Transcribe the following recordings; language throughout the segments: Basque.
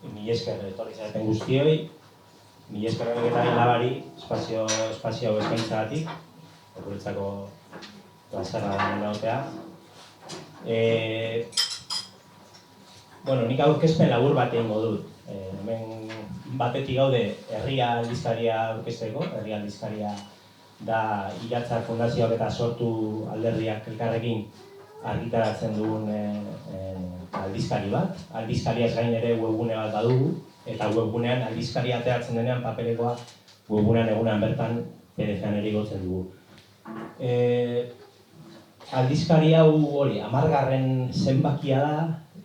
Mila esker etorri zareten guztioi, mila esker eta labari espazio hau eskaintzagatik, guretzako plazerra da egotea. Nik aurkezpen labur bat egingo dut. Hemen batetik gaude herria aldizkaria aurkezteko, herria aldizkaria da Iratzar Fundazioak eta sortu alderdiak elkarrekin argitaratzen dugun aldizkari bat. Aldizkariaz gain ere webgune bat badugu, eta webgunean aldizkaria ateratzen denean papelekoa webgunean egunean bertan PDF-an ere igotzen dugu. Aldizkari hau hori, 10. zenbakia da,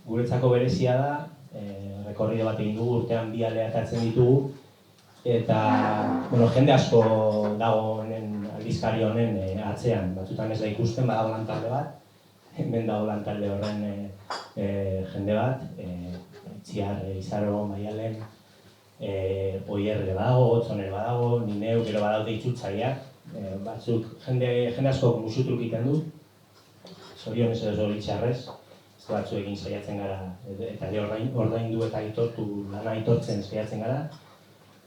guretzako berezia da, rekorrido bat egin dugu, urtean 2 ale ateratzen ditugu, eta jende asko dago aldizkari honen atzean, batzutan ez da ikusten, badago lantalde bat, hemen dago lantalde horren jende bat, Itziar, Izaro, Maialen, Oier badago, Otzoner badago, Nineu, gero badaude itzultzaileak, batzuk jende asko musutruk egiten du, zorionez edo zoritxarrez, ez batzuekin saiatzen gara, eta ordaindu eta lana aitortzen saiatzen gara.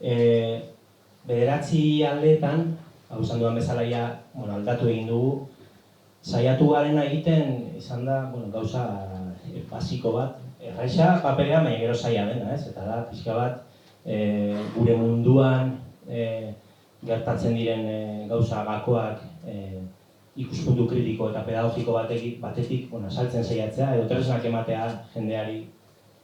9 aldeetan, hau esan dudan bezala aldatu egin dugu, saiatu garena egiten izan da gauza basiko bat, erraixa papelean baina gero zaila dena, eta da pixka bat gure munduan gertatzen diren gauza gakoak ikuspuntu kritiko eta pedagogiko batetik saltzen saiatzea edo tresnak ematea jendeari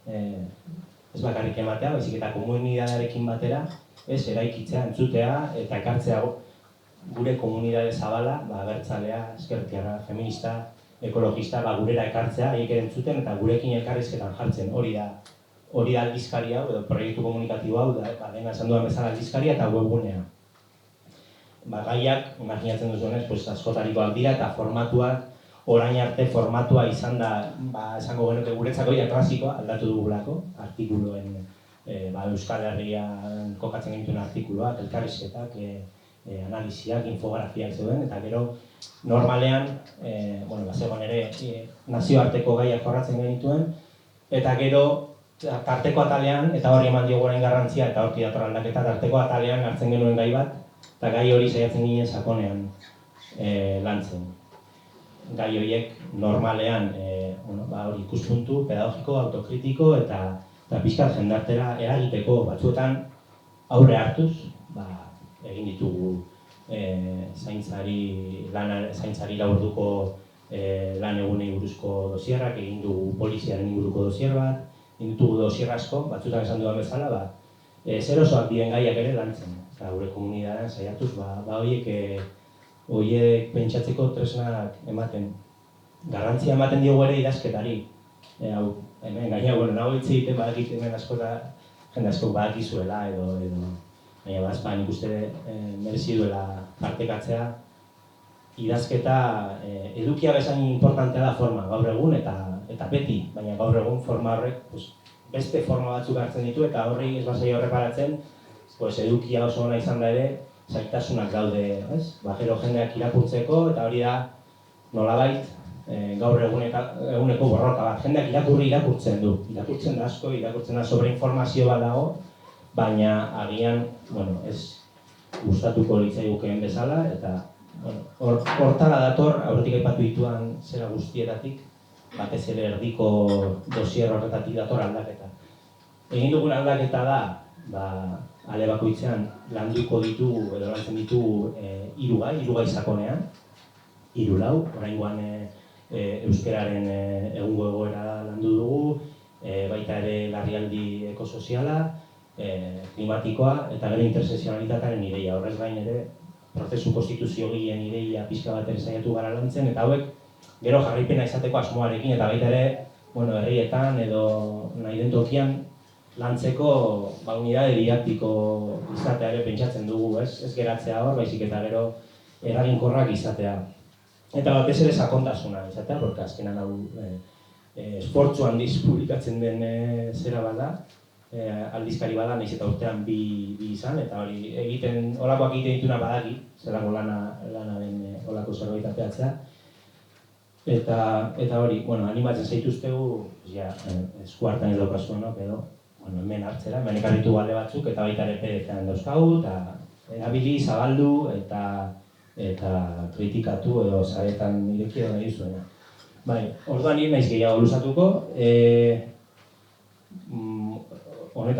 ez bakarrik ematea, baizik eta komunitatearekin batera eraikitzea, entzutea eta ekartzea gure komunitate zabala, abertzalea, ezkertiarra, feminista, ekologista, gurera ekartzea, haiek entzuten eta gurekin elkarrizketan jartzen. Hori da aldizkari hau, edo proiektu komunikatibo hau, dena esan dudan bezala aldizkaria eta webgunea. Gaiak, imaginatzen duzuenez, askotarikoak dira eta formatuak, orain arte formatua izan da, esango genuke guretzako klasikoa, aldatu dugulako, artikuluen, Euskal Herrian kokatzen genituen artikuluak, elkarrizketak, analiziak, infografiak zeuden, eta gero normalean, zegoen ere nazioarteko gaiak jorratzen genituen, eta gero tarteko atalean, eta hori eman diogu orain garrantzia, eta horti dator aldaketa, tarteko atalean hartzen genuen gai bat, eta gai hori saiatzen ginen sakonean lantzen. Gai horiek normalean ikuspuntu pedagogiko, autokritiko eta pixkat jendartera eragiteko batzuetan aurre hartuz, egin ditugu zaintzari laburduko lan egunei buruzko dosierrak, egin dugu poliziaren inguruko dosier bat, egin ditugu dosier asko, batzuetan esan dudan bezala, zer osoak diren gaiak ere lantzen. Gure komunitatean saiatuz, horiek pentsatzeko tresnak ematen. Garrantzia ematen diogu ere idazketari. Hemen gaina, nago hitz egiten badakit hemen jende asko badakizuela edo baina nik uste merezi duela partekatzea. Idazketa edukia bezain importantea da forma gaur egun eta beti, baina gaur egun forma horrek beste forma batzuk hartzen ditu eta horri ez bazai horreparatzen edukia oso ona izan da ere zailtasunak daude, gero jendeak irakurtzeko eta hori da nolabait gaur eguneko borroka bat. Jendeak irakurtzen du, irakurtzen da asko, irakurtzen da sobreinformazio bat dago, baina agian ez gustatuko litzaigukeen bezala eta hortara dator aurretik aipatu dituan zera guztietatik, batez ere erdiko dosier horretatik dator aldaketa. Egin dugun aldaketa da, ale bakoitzean landuko ditugu edo lantzen ditugu 3 gai sakonean, 3-4, oraingoan euskararen egungo egoera landu dugu, baita ere larrialdi ekosoziala, klimatikoa eta gero intersekzionalitatearen ideia. Horrez gain ere, prozesu konstituziogileen ideia pixka bat ere saiatu gara lantzen, eta hauek gero jarraipena izateko asmoarekin, eta baita ere, herrietan edo nahi den tokian lantzeko unidade didaktiko izatea ere pentsatzen dugu, ez geratzea hor, baizik eta gero eraginkorrak izatea. Eta batez ere sakontasuna izatea, porque azkenan hau esfortzu handiz publikatzen den zera bada, aldizkari bada, nahiz eta urtean 2 izan, eta hori holakoak egiten dituna badaki, zelako lana den holako zerbait ateatzea. Eta hori, animatzen zaituztegu, eskuartan ez daukazuen, edo hemen hartzera, hemen ekarritu alde batzuk, eta baita ere PDF-an dauzkagu, eta erabili, zabaldu, eta kritikatu edo zaretan ireki edo nahi zuena. Bai, orduan nire naiz gehiago luzatuko, hona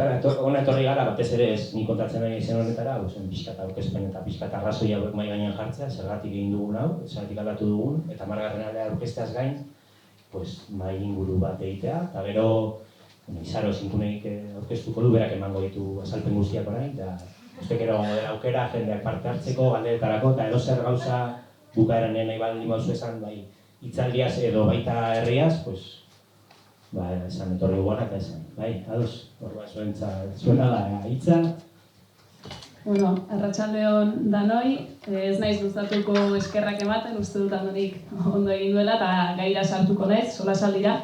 etorri gara, batez ere ez nik kontatzen nahi izen honetara, pixkat aurkezpen eta pixkat arrazoi hauek mahai gainean jartzea, zergatik egin dugun hau, zergatik aldatu dugun, eta 10. aldea aurkezteaz gain, mahai inguru bat egitea, eta gero Izaro zinkuneik aurkeztuko du, berak emango ditu azalpen guztiak orain, eta uste gero aukera jendeak parte hartzeko, galderetarako, eta edozer gauza bukaeran nahi baldin bauzu esan, bai, hitzaldiaz edo baita herriaz, esan etorri guana eta esan, bai, ados, horba zuena da hitza. Bueno, arratsaldeon danoi, ez naiz luzatuko eskerrak ematen, uste dut Andonik ondo egin duela, eta gaira sartuko naiz, solasaldira.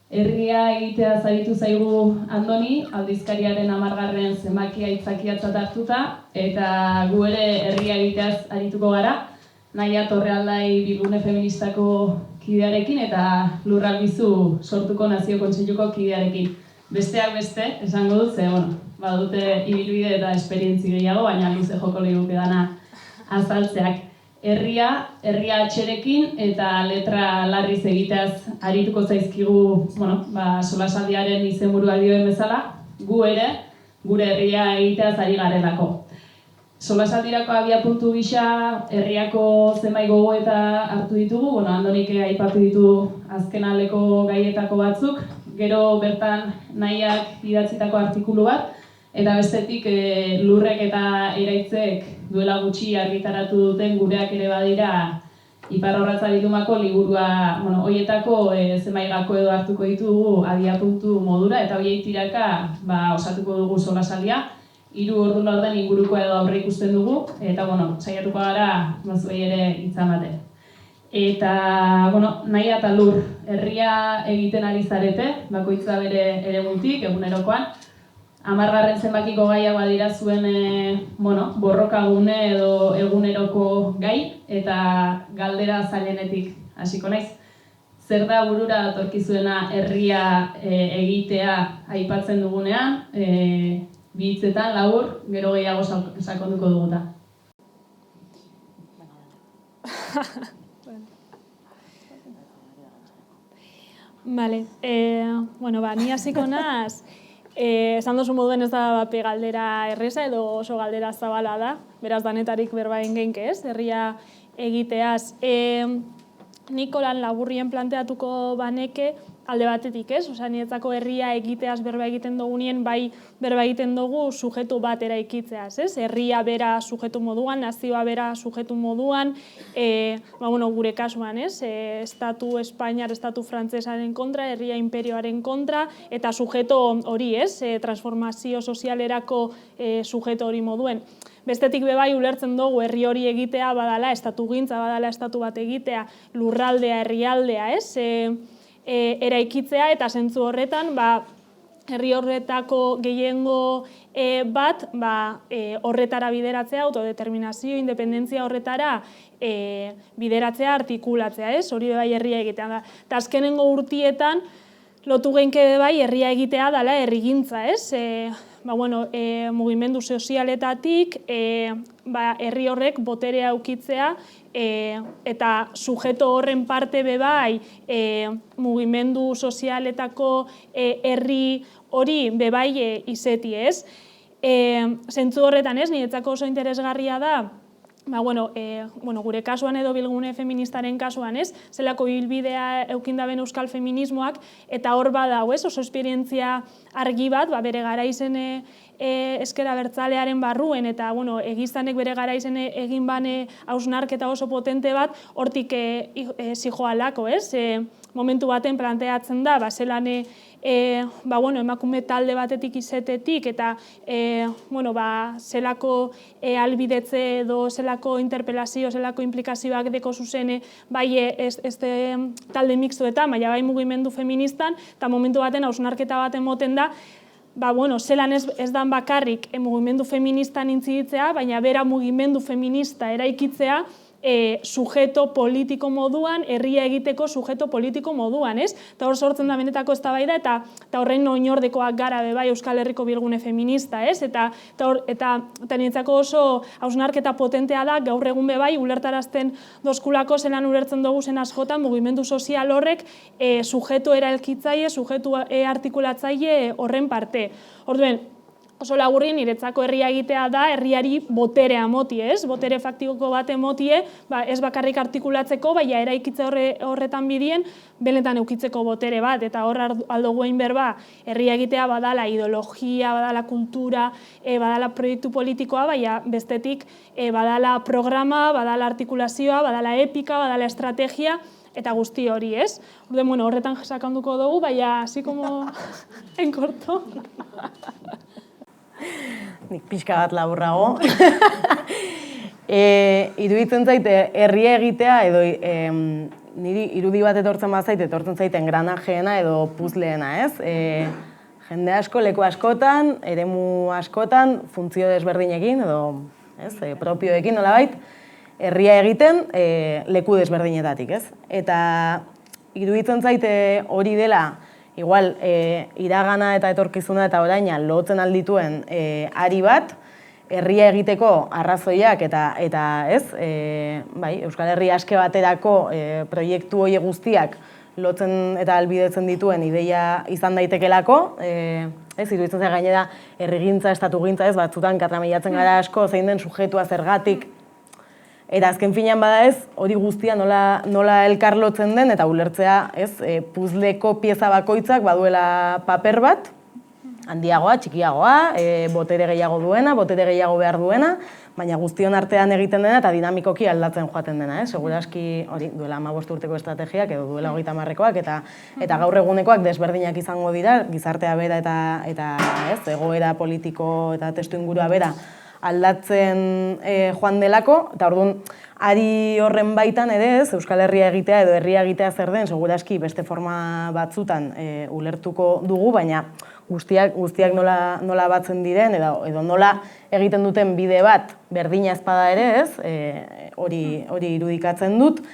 Herria egitea zaritu zaigu Andoni, aldizkariaren 10. zenbakia aitzakiatzat hartuta, eta gu ere herria egiteaz arituko gara, Naia Torrealdai Bilgune Feministako kidearekin eta Lurralbizu sortuko Nazio Kontseiluko kidearekin. Besteak beste, esango dut, badute ibilbide eta esperientzi gehiago, baina luze joko liguke dana azaltzeak. Herria atxerekin eta letra larriz egiteaz arituko zaizkigu, solasaldiaren izenburuak dioen bezala, gu ere, gure herria egiteaz ari garelako. Solasaldirako abiapuntu gisa herriako zenbait gogoeta hartu ditugu, Andonik aipatu ditu azken aldeko gaietako batzuk, gero bertan Naiak idatzitako artikulu bat, eta bestetik Lurrek eta Eraitzek duela gutxi argitaratu duten gureak ere badira Iparrorratza bildumako liburua, horietako zenbait gako edo hartuko ditugu abiapuntu modura, eta horiek tiraka osatuko dugu solasaldia. 3 ordu laurden inguruko edo aurre ikusten dugu, eta saiatuko gara zuei ere hitza ematen. Eta, Naia eta Lur, herria egiten ari zarete, bakoitza bere eremutik, egunerokoan. 10. zenbakiko gaiak badira zuen borrokagune edo eguneroko gai, eta galdera zailenetik hasiko naiz. Zer da burura datorkizuena herria egitea aipatzen dugunean, bi hitzetan labur, gero gehiago sakonduko duguta. Vale, ni hasiko naz, esan duzu moduen ez da galdera erreza edo oso galdera zabala da, beraz danetarik berba engeinke ez, herria egiteaz. Nikolan laburrien planteatuko baneke alde batetik ez, niretzako herria egiteaz berba egiten dugunien, bai berba egiten dugu sujetu bat eraikitzeaz, ez? Herria bera sujetu moduan, nazioa bera sujetu moduan, gure kasuan, ez? Estatu Espainiar, estatu frantsesaren kontra, herria imperioaren kontra, eta sujeto hori, ez? Transformazio sozialerako sujeto hori moduen. Bestetik bebai ulertzen dugu herri hori egitea badala, estatugintza badala estatu bat egitea, lurraldea, herrialdea, ez? Eraikitzea eta zentzu horretan, herri horretako gehiengo bat horretara bideratzea, autodeterminazio, independentzia horretara bideratzea, artikulatzea, ez? Hori bebai herria egitea da. Eta azkenengo urtietan, lotu geinke bebai herria egitea dala herrigintza, ez? Mugimendu sozialetatik, herri horrek boterea aukitzea, eta sujeto horren parte bebai mugimendu sozialetako herri hori bebai izeti, ez? Zentzu horretan, ez? Niretzako oso interesgarria da, gure kasuan edo Bilgune Feministaren kasuan, ez? Zelako ibilbidea eukindaben euskal feminismoak, eta hor badau, ez? Oso esperientzia argi bat, bere garaizen ezker abertzalearen barruen, eta egizanek bere garaizen egin bane hausnarketa oso potente bat, hortik zijoalako, ez? Momentu baten planteatzen da, zelan emakume talde batetik izetetik, eta zelako albidetze edo zelako interpelazio, zelako implikazioak deko zuzene, talde mixtoetan, bai mugimendu feministan, eta momentu baten hausnarketa baten moten da, zelan ez dan bakarrik mugimendu feministan intziditzea, baina bera mugimendu feminista eraikitzea, sujeto politiko moduan, herria egiteko sujeto politiko moduan, ez? Eta hor sortzen da benetako eztabaida eta horren oinordekoak gara be bai Euskal Herriko bilgune feminista, ez? Eta niretzako oso hausnarketa potentea da gaur egun be bai ulertarazten doskulako zelan ulertzen dugu zen askotan mugimendu sozial horrek sujeto eralkitzaile, sujeto artikulatzaile horren parte. Orduen, oso laburri niretzako herria egitea da herriari boterea emotie, ez? Botere faktiko bat emotie, ez bakarrik artikulatzeko, baina eraikitze horretan bidien, benetan eukitzeko botere bat, eta hor aldugu egin berba, herria egitea badala ideologia, badala kultura, badala proiektu politikoa, baina bestetik badala programa, badala artikulazioa, badala epika, badala estrategia, eta guzti hori, ez? Bueno, horretan sakanduko dugu, baina así como en corto. Nik pixka bat laburrago. Iruditzen zaite, herria egitea, edo niri irudi bat etortzen zaite engranajeena edo puzleena, ez? Jende asko, leku askotan, eremu askotan, funtzio desberdinekin, edo propioekin nolabait, herria egiten leku desberdinetatik, ez? Eta iruditzen zaite hori dela, igual, iragana eta etorkizuna eta oraina lotzen aldituen ari bat, herria egiteko arrazoiak eta Euskal Herria aske baterako proiektu hori guztiak lotzen eta albidetzen dituen ideia izan daitekelako, iruditzen zaite gainera herrigintza, estatugintza, batzutan katramilatzen gara asko, zein den sujetua zergatik, eta azken finean bada ez, hori guztia nola elkarlotzen den, eta ulertzea puzleko pieza bakoitzak baduela paper bat, handiagoa, txikiagoa, botere gehiago duena, botere gehiago behar duena, baina guztion artean egiten dena eta dinamikoki aldatzen joaten dena. Segurazki hori duela 15 urteko estrategiak edo duela 30-koak eta gaur egunekoak desberdinak izango dira, gizartea bera eta egoera politiko eta testuingurua bera aldatzen joan delako, eta orduan, ari horren baitan ere ez, Euskal Herria egitea edo herria egitea zer den, segurazki beste forma batzutan ulertuko dugu, baina guztiak nola batzen diren, edo nola egiten duten bide bat berdina ezpada ere ez, hori irudikatzen dut,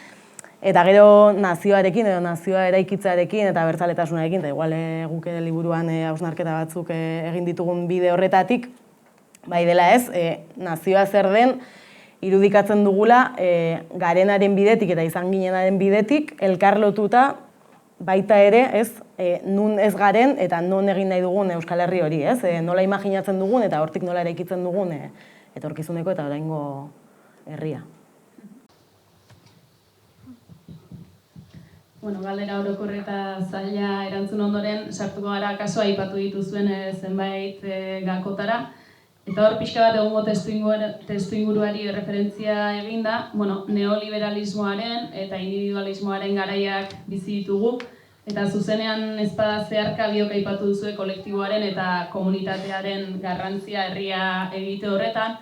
eta gero nazioarekin edo nazioa eraikitzarekin eta bertzaletasunarekin, eta igual guk liburuan hausnarketa batzuk egin ditugun bide horretatik, bai dela ez, nazioa zer den irudikatzen dugula garenaren bidetik eta izan ginenaren bidetik elkarlotuta baita ere ez nun ez garen eta non egin nahi dugun Euskal Herri hori, ez? Nola imaginatzen dugun eta hortik nola eraikitzen dugun etorkizuneko eta oraingo herria. Galdera orokorra eta zaila erantzun ondoren sartuko gara kasua aipatu dituzuen zenbait gakotara. Eta hor pixka bat egungo testuinguruari referentzia eginda, neoliberalismoaren eta individualismoaren garaiak bizi ditugu, eta zuzenean ezpada zeharka biok aipatu duzue kolektiboaren eta komunitatearen garrantzia herria egite horretan.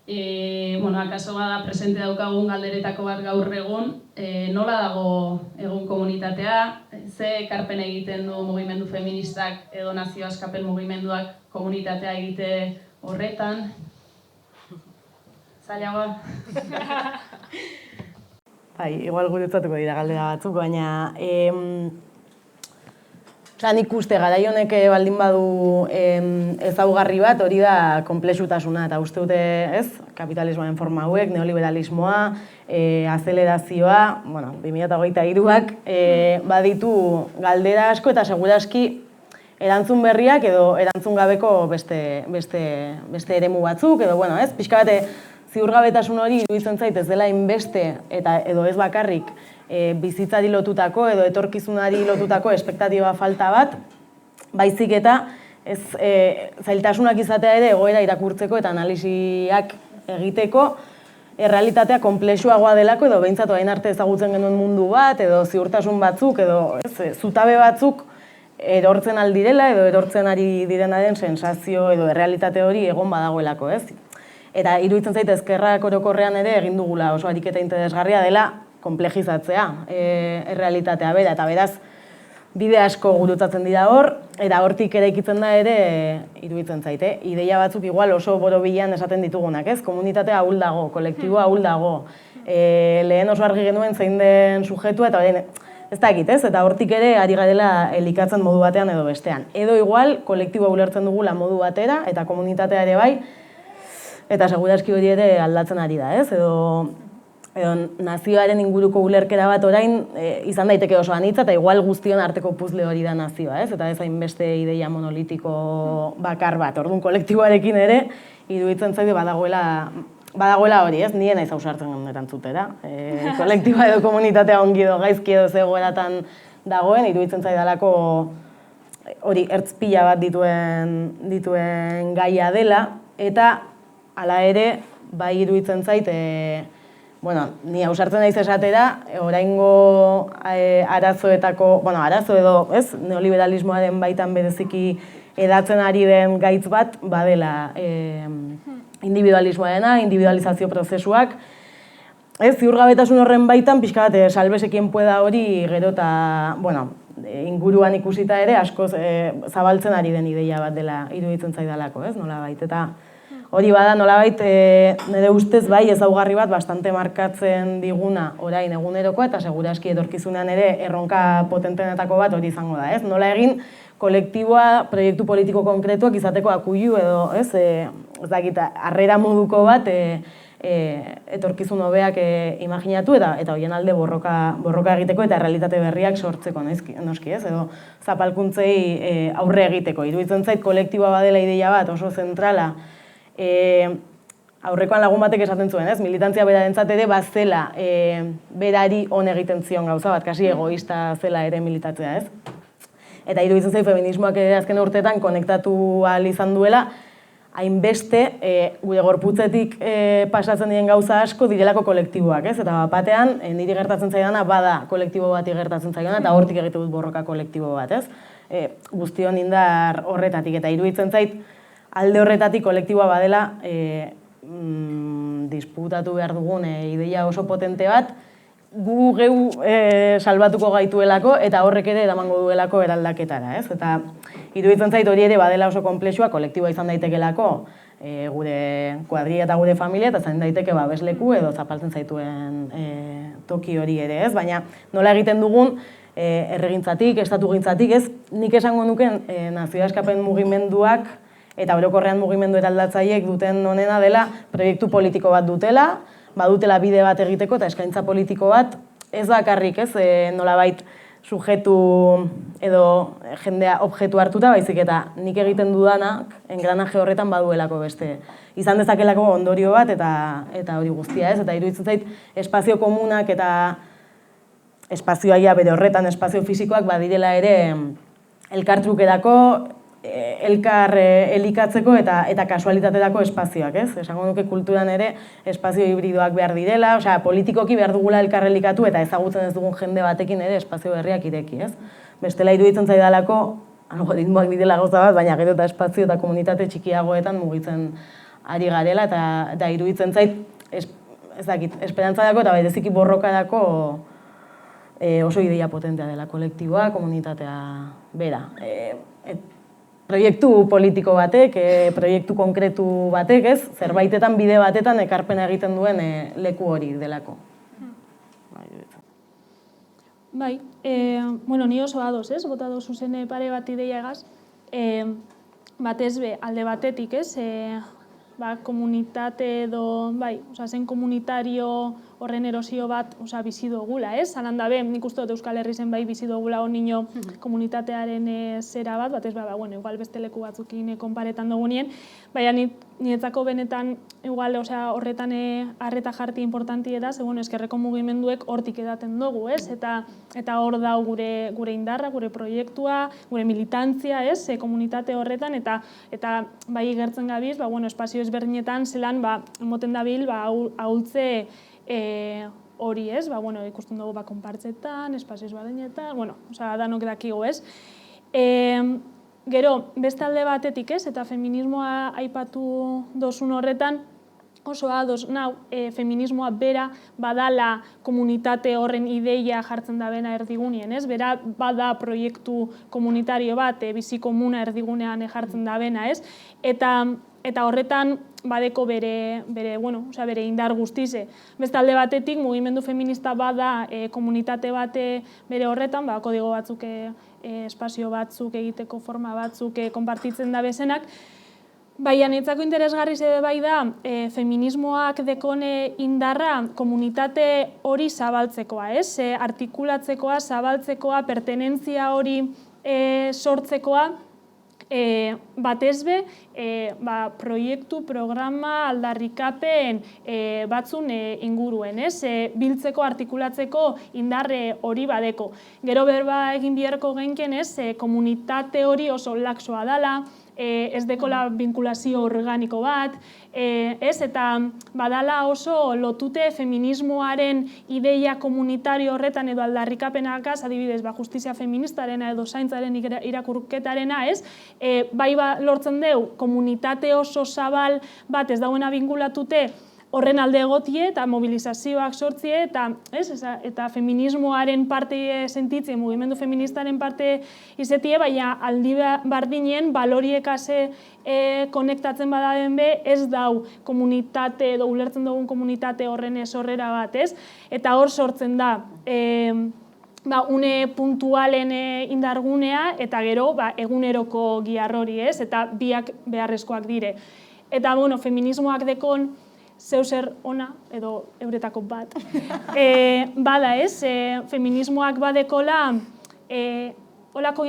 Akaso bada presente daukagun galderetako bat gaur egun, nola dago egun komunitatea, ze ekarpen egiten du mugimendu feministak edo nazio askapen mugimenduak komunitatea egite horretan, zailagoa. Igual guretzatuko dira galdera batzuk, baina nik uste garai honek baldin badu ezaugarri bat, hori da konplexutasuna, eta uste dute kapitalismoaren forma hauek, neoliberalismoa, azelerazioa, 2023ak baditu galdera asko eta segurazki erantzun berriak edo erantzun gabeko beste eremu batzuk, edo, pixka bate ziurgabetasun hori iruditzen zait ez dela inbeste eta edo ez bakarrik bizitzari lotutako edo etorkizunari lotutako espektatiba falta bat, baizik eta zailtasunak izatea ere egoera irakurtzeko eta analisiak egiteko errealitatea konplexuagoa delako edo behintzat orain arte ezagutzen genuen mundu bat edo ziurtasun batzuk edo zutabe batzuk erortzen aldirela edo erortzen ari direnaren sensazio edo errealitate hori egon badagoelako, ez? Eta iruditzen zait ezkerrak orokorrean ere egin dugula oso ariketa interesgarria dela konplejizatzea errealitatea bera, eta beraz bide asko gurutzatzen dira hor, eta hortik eraikitzen da ere iruditzen zait, ideia batzuk igual oso borobilean esaten ditugunak, ez? Komunitatea ahul dago, kolektiboa ahul dago, lehen oso argi genuen zein den sujetua, eta orain ez dakit, ez? Eta hortik ere ari garela elikatzen modu batean edo bestean. Edo igual, kolektiboa ulertzen dugula modu batera, eta komunitatea ere bai, eta segurazki hori ere aldatzen ari da, ez? Edo nazioaren inguruko ulerkera bat orain izan daiteke oso anitza, eta igual guztion arteko puzle hori da nazioa, ez? Eta ez hainbeste ideia monolitiko bakar bat. Orduan kolektiboarekin ere, iruditzen zaitu badagoela hori, ez? Nien naiz ausartzen erantzutera. Kolektiboa edo komunitatea ongi edo gaizki edo zegoeratan dagoen, iruditzen zaidalako hori ertz pila bat dituen gaia dela, eta hala ere, bai iruditzen zait, ni ausartzen naiz esatera, oraingo arazoetako, arazo edo, ez, neoliberalismoaren baitan bereziki edatzen ari den gaitz bat, badela individualismoarena, individualizazio prozesuak. Ez, ziurgabetasun horren baitan, pixka bat, salbesekien pueda hori gero eta, inguruan ikusita ere, askoz zabaltzen ari den ideia bat dela iruditzen zaidalako, ez, nolabait, eta hori bada, nolabait, nire ustez bai ezaugarri bat bastante markatzen diguna orain egunerokoa eta seguraski etorkizunean ere erronka potentenetako bat hori izango da, ez? Nola egin kolektiboa, proiektu politiko konkretuak izateko akuilu edo, ez dakit, harrera moduko bat etorkizun hobeak imaginatu eta horien alde borroka egiteko eta realitate berriak sortzeko, noski, ez? Edo zapalkuntzei aurre egiteko. Iruditzen zait kolektiboa badela ideia bat oso zentrala, aurrekoan lagun batek esaten zuen, ez? Militantzia berarentzat ere bazela berari on egiten zion gauza bat, kasi egoista zela ere militatzea, ez? Eta iruditzen zait feminismoak ere azken urteetan konektatu ahal izan duela, hainbeste gure gorputzetik pasatzen diren gauza asko direlako kolektiboak, ez? Eta batean, niri gertatzen zaidana bada kolektibo bati gertatzen zaidana eta hortik egite dut borroka kolektibo bat, ez? Guztion indar horretatik eta iruditzen zait alde horretatik kolektiboa badela disputatu behar dugun ideia oso potente bat, gu geu salbatuko gaituelako eta horrek ere eramango duelako eraldaketara, ez? Eta iruditzen zait hori ere badela oso konplexua, kolektiboa izan daitekelako gure kuadrilla eta gure familia eta zain daiteke babesleku edo zapaltzen zaituen toki hori ere, ez? Baina nola egiten dugun herrigintzatik, estatugintzatik, ez? Nik esango nuken nazio askapen mugimenduak eta orokorrean mugimendu eraldatzaileek duten onena dela proiektu politiko bat dutela, badutela bide bat egiteko eta eskaintza politiko bat ez bakarrik, ez, nolabait sujetu edo jendea objektu hartuta, baizik eta nik egiten dudanak engranaje horretan baduelako beste. Izan dezakelako ondorio bat eta hori guztia, ez? Eta iruditzen zait espazio komunak eta espazioa bere horretan espazio fisikoak badirela ere elkartrukerako, elkar elikatzeko eta kasualitaterako espazioak, ez? Esango nuke kulturan ere espazio hibridoak behar direla, osea, politikoki behar dugula elkar elikatu eta ezagutzen ez dugun jende batekin ere espazio berriak ireki, ez? Bestela iruditzen zaidalako, algoritmoak direla gauza bat, baina gero eta espazio eta komunitate txikiagoetan mugitzen ari garela eta iruditzen zait, ez dakit, esperantzarako eta bereziki borrokarako oso ideia potentea dela kolektiboa, komunitatea bera. Proiektu politiko batek, proiektu konkretu batek, ez? Zerbaitetan, bide batetan ekarpena egiten duen leku hori delako. Bai, ni oso ados, ez? Bota dozu zen pare bat ideia egaz. Batez be, alde batetik, ez? Komunitate edo, zen komunitario horren erosio bat bizi dugula, ez? Zalan da be, nik uste dut Euskal Herri zen bizi dugula honino komunitatearen zera bat, batez igual beste leku batzukin konparetan dugunien, baina niretzako benetan igual horretan arreta jarti importanti da, ze eskerreko mugimenduek hortik edaten dugu, ez? Eta hor dau gure indarra, gure proiektua, gure militantzia, ez? Komunitate horretan, eta bai gertzen gabiz, espazio ezberdinetan zelan emoten dabil ahultze hori, ez? Ikusten dugu konpartzetan, espazio ezberdinetan, danok dakigu, ez? Gero, beste alde batetik, ez? Eta feminismoa aipatu dozun horretan, oso ados nau feminismoa bera badala komunitate horren ideia jartzen da bena erdigunien, ez? Bera bada proiektu komunitario bat, bizi komuna erdigunean jartzen da bena, ez? Eta horretan badeko bere indar guztize. Beste alde batetik, mugimendu feminista bada komunitate bate bere horretan, kodigo batzuk, espazio batzuk egiteko forma batzuk konpartitzen da bezenak, baina niretzako interesgarri zede bai da feminismoak dekone indarra komunitate hori zabaltzekoa, ez? Artikulatzekoa, zabaltzekoa, pertenentzia hori sortzekoa, batez be, proiektu, programa, aldarrikapen batzun inguruen, ez? Biltzeko, artikulatzeko indarre hori badeko. Gero berba egin biherko genken, ez? Komunitate hori oso laxoa dala, ez dekola vinkulazio organiko bat, ez? Eta badala oso lotute feminismoaren ideia komunitario horretan edo aldarrikapenakaz, adibidez, justizia feministarena edo zaintzaren irakurketarena, ez? Bai lortzen deu, komunitate oso zabal bat ez dauena vinkulatute horren alde egotie eta mobilizazioak sortzie eta feminismoaren parte sentitzie, mugimendu feministaren parte izetie, baina aldi bardinen baloriekase konektatzen badaden be, ez dau komunitate edo ulertzen dugun komunitate horren sorrera bat, ez? Eta hor sortzen da une puntualen indargunea eta gero eguneroko giar hori, ez? Eta biak beharrezkoak dire. Eta, feminismoak dekon zeuser ona, edo euretako bat, bada, ez? Feminismoak badekola olako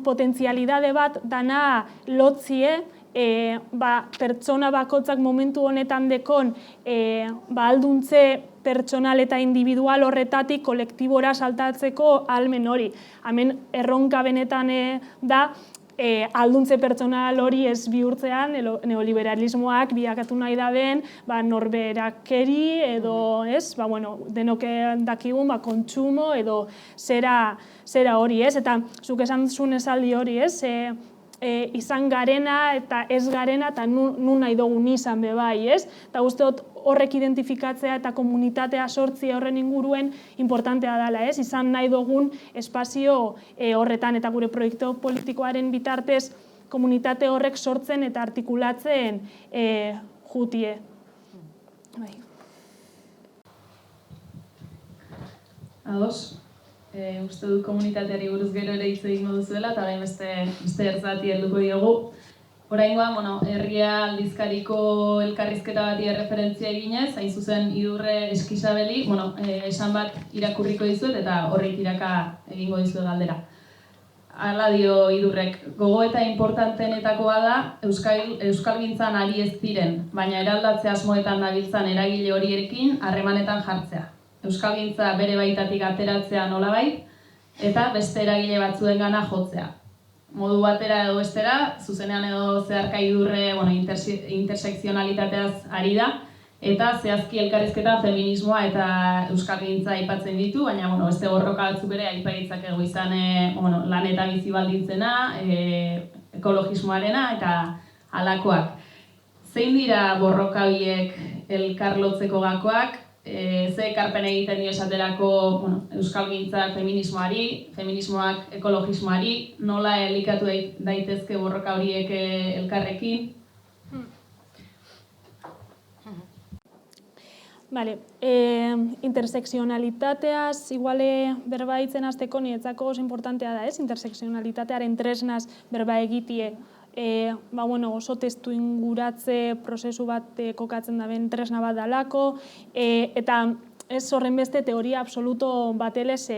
potentzialidade bat dana lotzie, pertsona bakotzak momentu honetan dekon alduntze pertsonal eta individual horretatik kolektibora saltatzeko ahalmen hori. Hemen erronka benetan da, alduntze pertsonal hori ez bihurtzean, neoliberalismoak biakatu nahi daben, norberakeri edo, ez, denok dakigun, kontsumo edo zera hori, ez? Eta zuk esan zuen esaldi hori, ez? Izan garena eta ez garena eta nun nahi dugun izan bebai, ez? Eta uste dut horrek identifikatzea eta komunitatea sortzia horren inguruen importantea dela, ez? Izan nahi dugun espazio horretan eta gure proiektu politikoaren bitartez komunitate horrek sortzen eta artikulatzen jutie. Ados, uste dut komunitateari buruz gero ere hitz egingo duzuela eta orain beste ertzati helduko diogu. Oraingoan, herria aldizkariko elkarrizketa bati erreferentzia eginez, hain zuzen Idurre Eskizabeli, esan bat irakurriko dizuet eta horrek tiraka egingo dizuet galdera. Hala dio Idurrek, gogoeta importantenetakoa da euskalgintzan ari ez ziren, baina eraldatze asmoetan dabiltzan eragile horiekin harremanetan jartzea. Euskalgintza bere baitatik ateratzea nolabait, eta beste eragile batzuengana jotzea. Modu batera edo bestera, zuzenean edo zeharka Idurre intersekzionalitateaz ari da, eta zehazki elkarrizketan feminismoa eta euskalgintza aipatzen ditu, baina beste borroka batzuk ere aipaitzak ego izan lan eta bizi baldintzena, ekologismoarena eta halakoak. Zein dira borroka horiek elkarlotzeko gakoak? Ze ekarpen egiten dio esaterako euskalgintzak feminismoari, feminismoak ekologismoari, nola elikatu daitezke borroka horiek elkarrekin? Vale, intersekzionalitateaz iguale berba hitzen hasteko niretzako oso importantea da, ez? Intersekzionalitatearen tresnaz berba egitie. Oso testu inguratze prozesu bat kokatzen daben tresna bat dalako, eta ez horren beste teoria absoluto batelez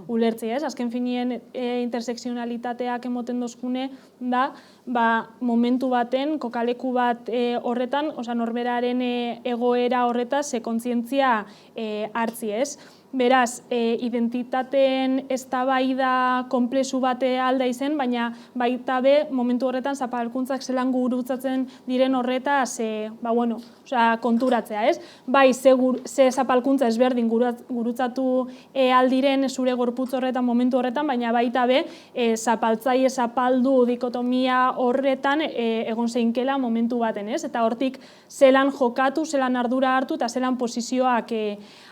ulertzea, ez? Azken finien intersekzionalitateak emoten dozkune da, momentu baten, kokaleku bat horretan, norberaren egoera horretaz kontzientzia hartzi, ez? Beraz, identitateen eztabaida konplexu bate alda izen, baina baita be momentu horretan zapalkuntzak zelan gurutzatzen diren horretaz konturatzea, ez? Bai, ze zapalkuntza ezberdin gurutzatu aldiren zure gorputz horretan momentu horretan, baina baita be zapaltzaile zapaldu dikotomia horretan egon zeinkela momentu baten, ez? Eta hortik zelan jokatu, zelan ardura hartu eta zelan posizioak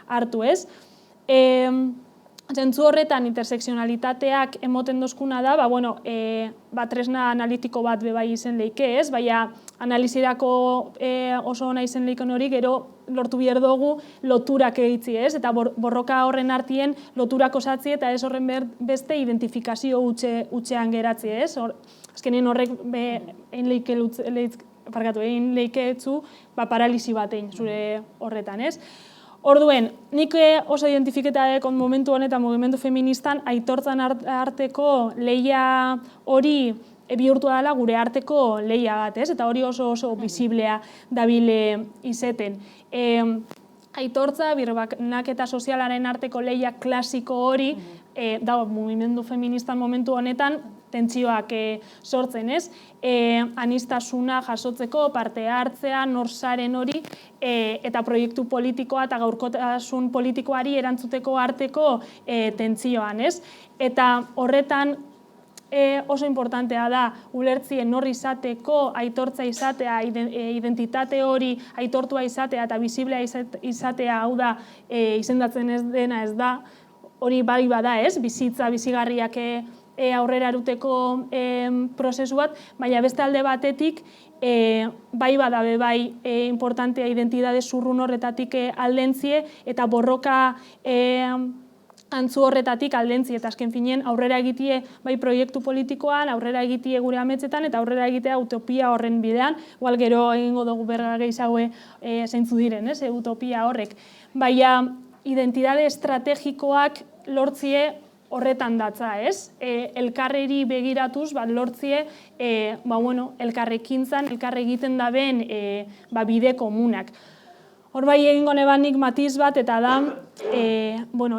hartu, ez? Zentzu horretan intersekzionalitateak emoten dozkuna da, tresna analitiko bat bebai izen leike, ez? Baina analizirako oso ona izen leiken hori gero lortu behar dugu loturak egitzi, ez? Eta borroka horren artien loturak osatzi eta ez horren beste identifikazio utxean geratzi, ez? Azkenien horrek egin leike etzu paralisi batein zure horretan, ez? Orduen, nik oso identifiketa dekon momentu honetan mugimendu feministan aitortzan arteko lehia hori bihurtu dela gure arteko lehia bat, ez? Eta hori oso bisiblea dabile izeten. Aitortza, birbaknaketa sozialaren arteko lehia klasiko hori, mugimendu feministan momentu honetan tentsioak sortzen, ez? Anistasuna jasotzeko, parte hartzea, norsaren hori, eta proiektu politikoa eta gaurkotasun politikoari erantzuteko arteko tentsioan, ez? Eta horretan oso importantea da ulertzien nor izateko, aitortza izatea, identitate hori aitortua izatea eta bisiblea izatea, hau da, izendatzen ez dena ez da, hori bai bada, ez? Bizitza, bizigarriak aurrera eruteko prozesu bat, baina beste alde batetik bai badabe bai importantea identitate zurrun horretatik aldentzie eta borroka antzu horretatik aldentzie eta azken finean aurrera egitie bai proiektu politikoan, aurrera egitie gure ametsetan eta aurrera egitea utopia horren bidean, igual gero egingo dugu berra gehiago zeintzu diren, ez? Utopia horrek. Baina identitate estrategikoak lortzie horretan datza, ez? Elkarreri begiratuz lortzie elkarrekintzan, elkarre egiten daben bide komunak. Hor bai egingo nebanik matiz bat eta da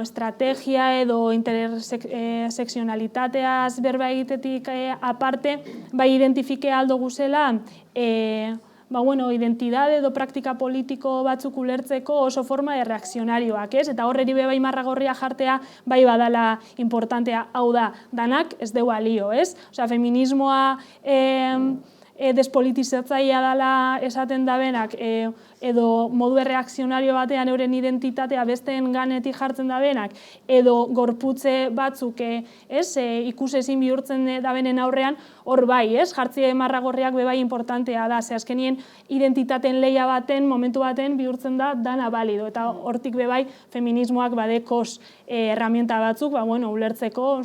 estrategia edo intersekzionalitateaz berba egitetik aparte, bai identifike aldo guzela identitate edo praktika politiko batzuk ulertzeko oso forma reakzionarioak, ez? Eta horreri bai marragorria jartea bai badala importantea, hau da, danak ez deu alio, ez? Osea, feminismoa despolitizatzaia dela esaten dabenak, edo modu reakzionario batean euren identitatea besteen ganetik jartzen dabenak, edo gorputze batzuk ikusezin bihurtzen dabenen aurrean, hor bai, ez? Jartzie marragorriak bebai importantea da, ze azkenien identitaten lehia baten, momentu baten bihurtzen da dana balido, eta hortik bebai feminismoak badekos herramienta batzuk, ulertzeko,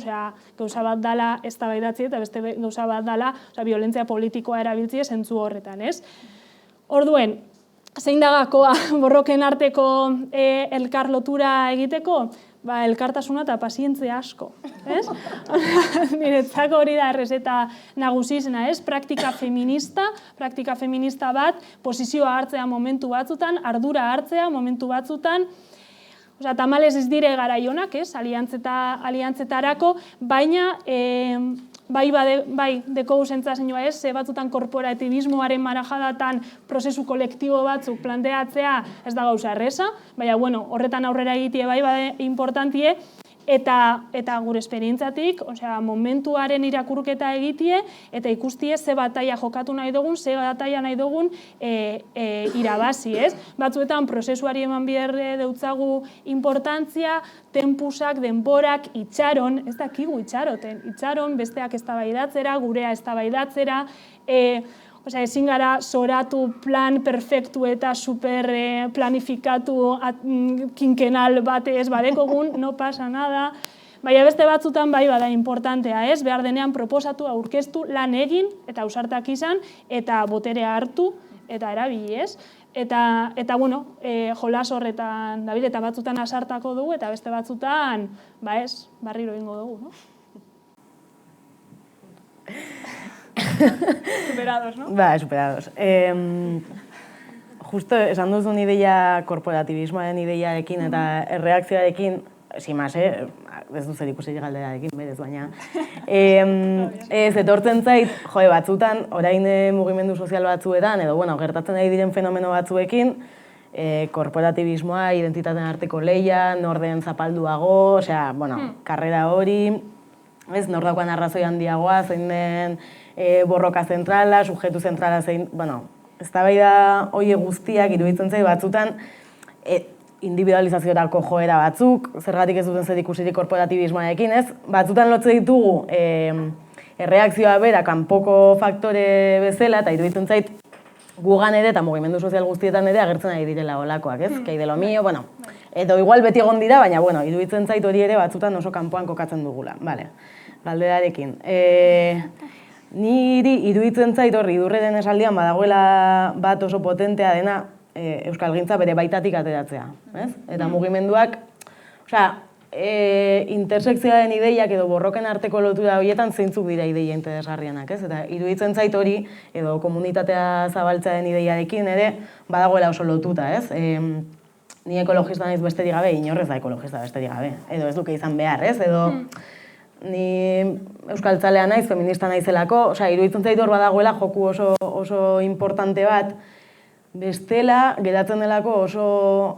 gauza bat dala eztabaidatzi eta beste gauza bat dala violentzia politikoa erabiltzie zentzu horretan, ez? Orduen, zein da gakoa borroken arteko elkar lotura egiteko? Elkartasuna eta pazientzia asko, ez? Niretzako hori da errezeta nagusizena, ez? Praktika feminista bat, posizioa hartzea momentu batzutan, ardura hartzea momentu batzutan, tamalez ez dire garaionak, ez? Aliantzetarako, baina bai deko zentzazioa ez, batzutan korporatibismoaren marajadatan prozesu kolektibo batzuk planteatzea ez da gauza erreza, baina horretan aurrera egitie bai importantie, eta gure esperientzatik, momentuaren irakurketa egitie, eta ikustie ze bataia jokatu nahi dugun, ze bataia nahi dugun irabazi, ez? Batzuetan prozesuari eman behar deutzagu importantzia, tempusak, denborak, itxaron, ez dakigu itxaron, besteak eztabaidatzera, gurea eztabaidatzera, ezin gara zoratu plan perfektu eta super planifikatu kinkenal bate ez badekogun, no pasa nada. Baina beste batzutan bai bada importantea, ez? Behar denean proposatu, aurkeztu, lan egin eta ausartak izan eta boterea hartu eta erabili, ez? Eta jolas horretan dabil eta batzutan asartako dugu eta beste batzutan, barriro egingo dugu, no? Superados, no? Superados. justo esan duzun ideia korporatibismoaren ideiarekin eta erreakzioarekin, simaz, ez du zer ikusi galderarekin, berez, baina. Ez, etortzen zait, batzutan, orain mugimendu sozial batzuetan, edo, bueno, gertatzen ari diren fenomeno batzuekin, korporatibismoa, identitateen arteko lehia, norden zapalduago, osea, bueno, karrera hori, ez, nor daukan arrazoi handiagoa, zein den borroka zentrala, subjektu zentrala zein, bueno, eztabaida hori guztiak iruditzen zait batzutan individualizazioetako joera batzuk, zergatik ez duten zer ikusirik korporatibismoarekin, ez? Batzutan lotze ditugu erreakzioa bera kanpoko faktore bezala, eta iruditzen zait gugan ere eta mugimendu sozial guztietan ere agertzen ari direla olakoak, ez? Kei de lo mío, bueno, edo igual beti egon dira, baina, bueno, iruditzen zait hori ere batzutan oso kanpoan kokatzen dugula, bale, galderarekin. Niri iruditzen zait horri idurreren esaldian badagoela bat oso potentea dena euskalgintza bere baitatik ateratzea, ez? Eta mugimenduak, osea, intersekzioaren ideiak edo borroken arteko lotura horietan zeintzuk dira ideia interesgarrienak, ez? Eta iruditzen zait hori, edo komunitatea zabaltzearen ideiarekin ere, badagoela oso lotuta, ez? Ni ekologista naiz besterik gabe, inorrez da ekologista besterik gabe, edo ez duke izan behar, ez? Edo ni euskaltzalea naiz, feminista naizelako, osea, iruditzen zait hor badagoela joku oso importante bat, bestela, geratzen delako oso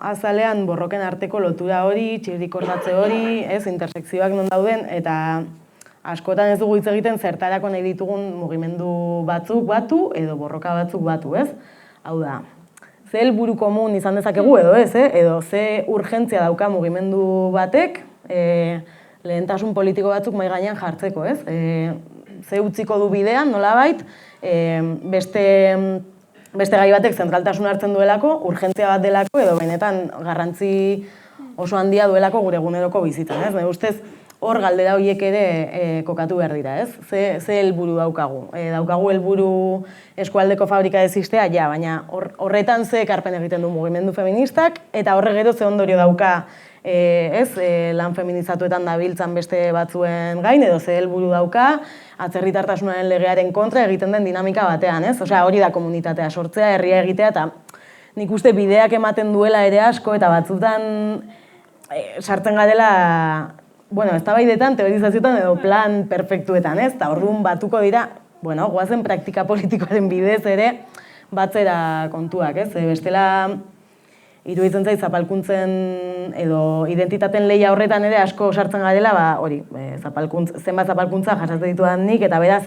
azalean borroken arteko lotura hori, txirrikordatze hori, ez, intersekzioak non dauden, eta askotan ez dugu hitz egiten zertarako nahi ditugun mugimendu batzuk batu edo borroka batzuk batu, ez? Hau da, ze helburu komun izan dezakegu edo ez, edo ze urgentzia dauka mugimendu batek lehentasun politiko batzuk mahai gainean jartzeko, ez? Ze utziko du bidean, nolabait, beste gai batek zentraltasun hartzen duelako, urgentzia bat delako, edo benetan garrantzi oso handia duelako gure eguneroko bizitzan, ez? Nire ustez, hor galdera horiek ere kokatu behar dira, ez? Ze helburu daukagu? Daukagu helburu eskualdeko fabrika desistea, ja, baina horretan ze ekarpen egiten du mugimendu feministak, eta horre gero ze ondorio dauka lan feminizatuetan dabiltzan beste batzuen gain, edo ze helburu dauka, atzerritartasunaren legearen kontra egiten den dinamika batean, ez? Osea, hori da komunitatea sortzea, herria egitea, eta nik uste bideak ematen duela ere asko, eta batzutan sartzen garela, bueno, eztabaidetan, teorizazioetan edo plan perfektuetan, ez? Eta orduan batuko dira, bueno, goazen praktika politikoaren bidez ere batzera kontuak, ez? Bestela, iruditzen zait zapalkuntzen edo identitaten lehia horretan ere asko sartzen garela, hori, zenbat zapalkuntza jasatzen ditudan nik, eta beraz,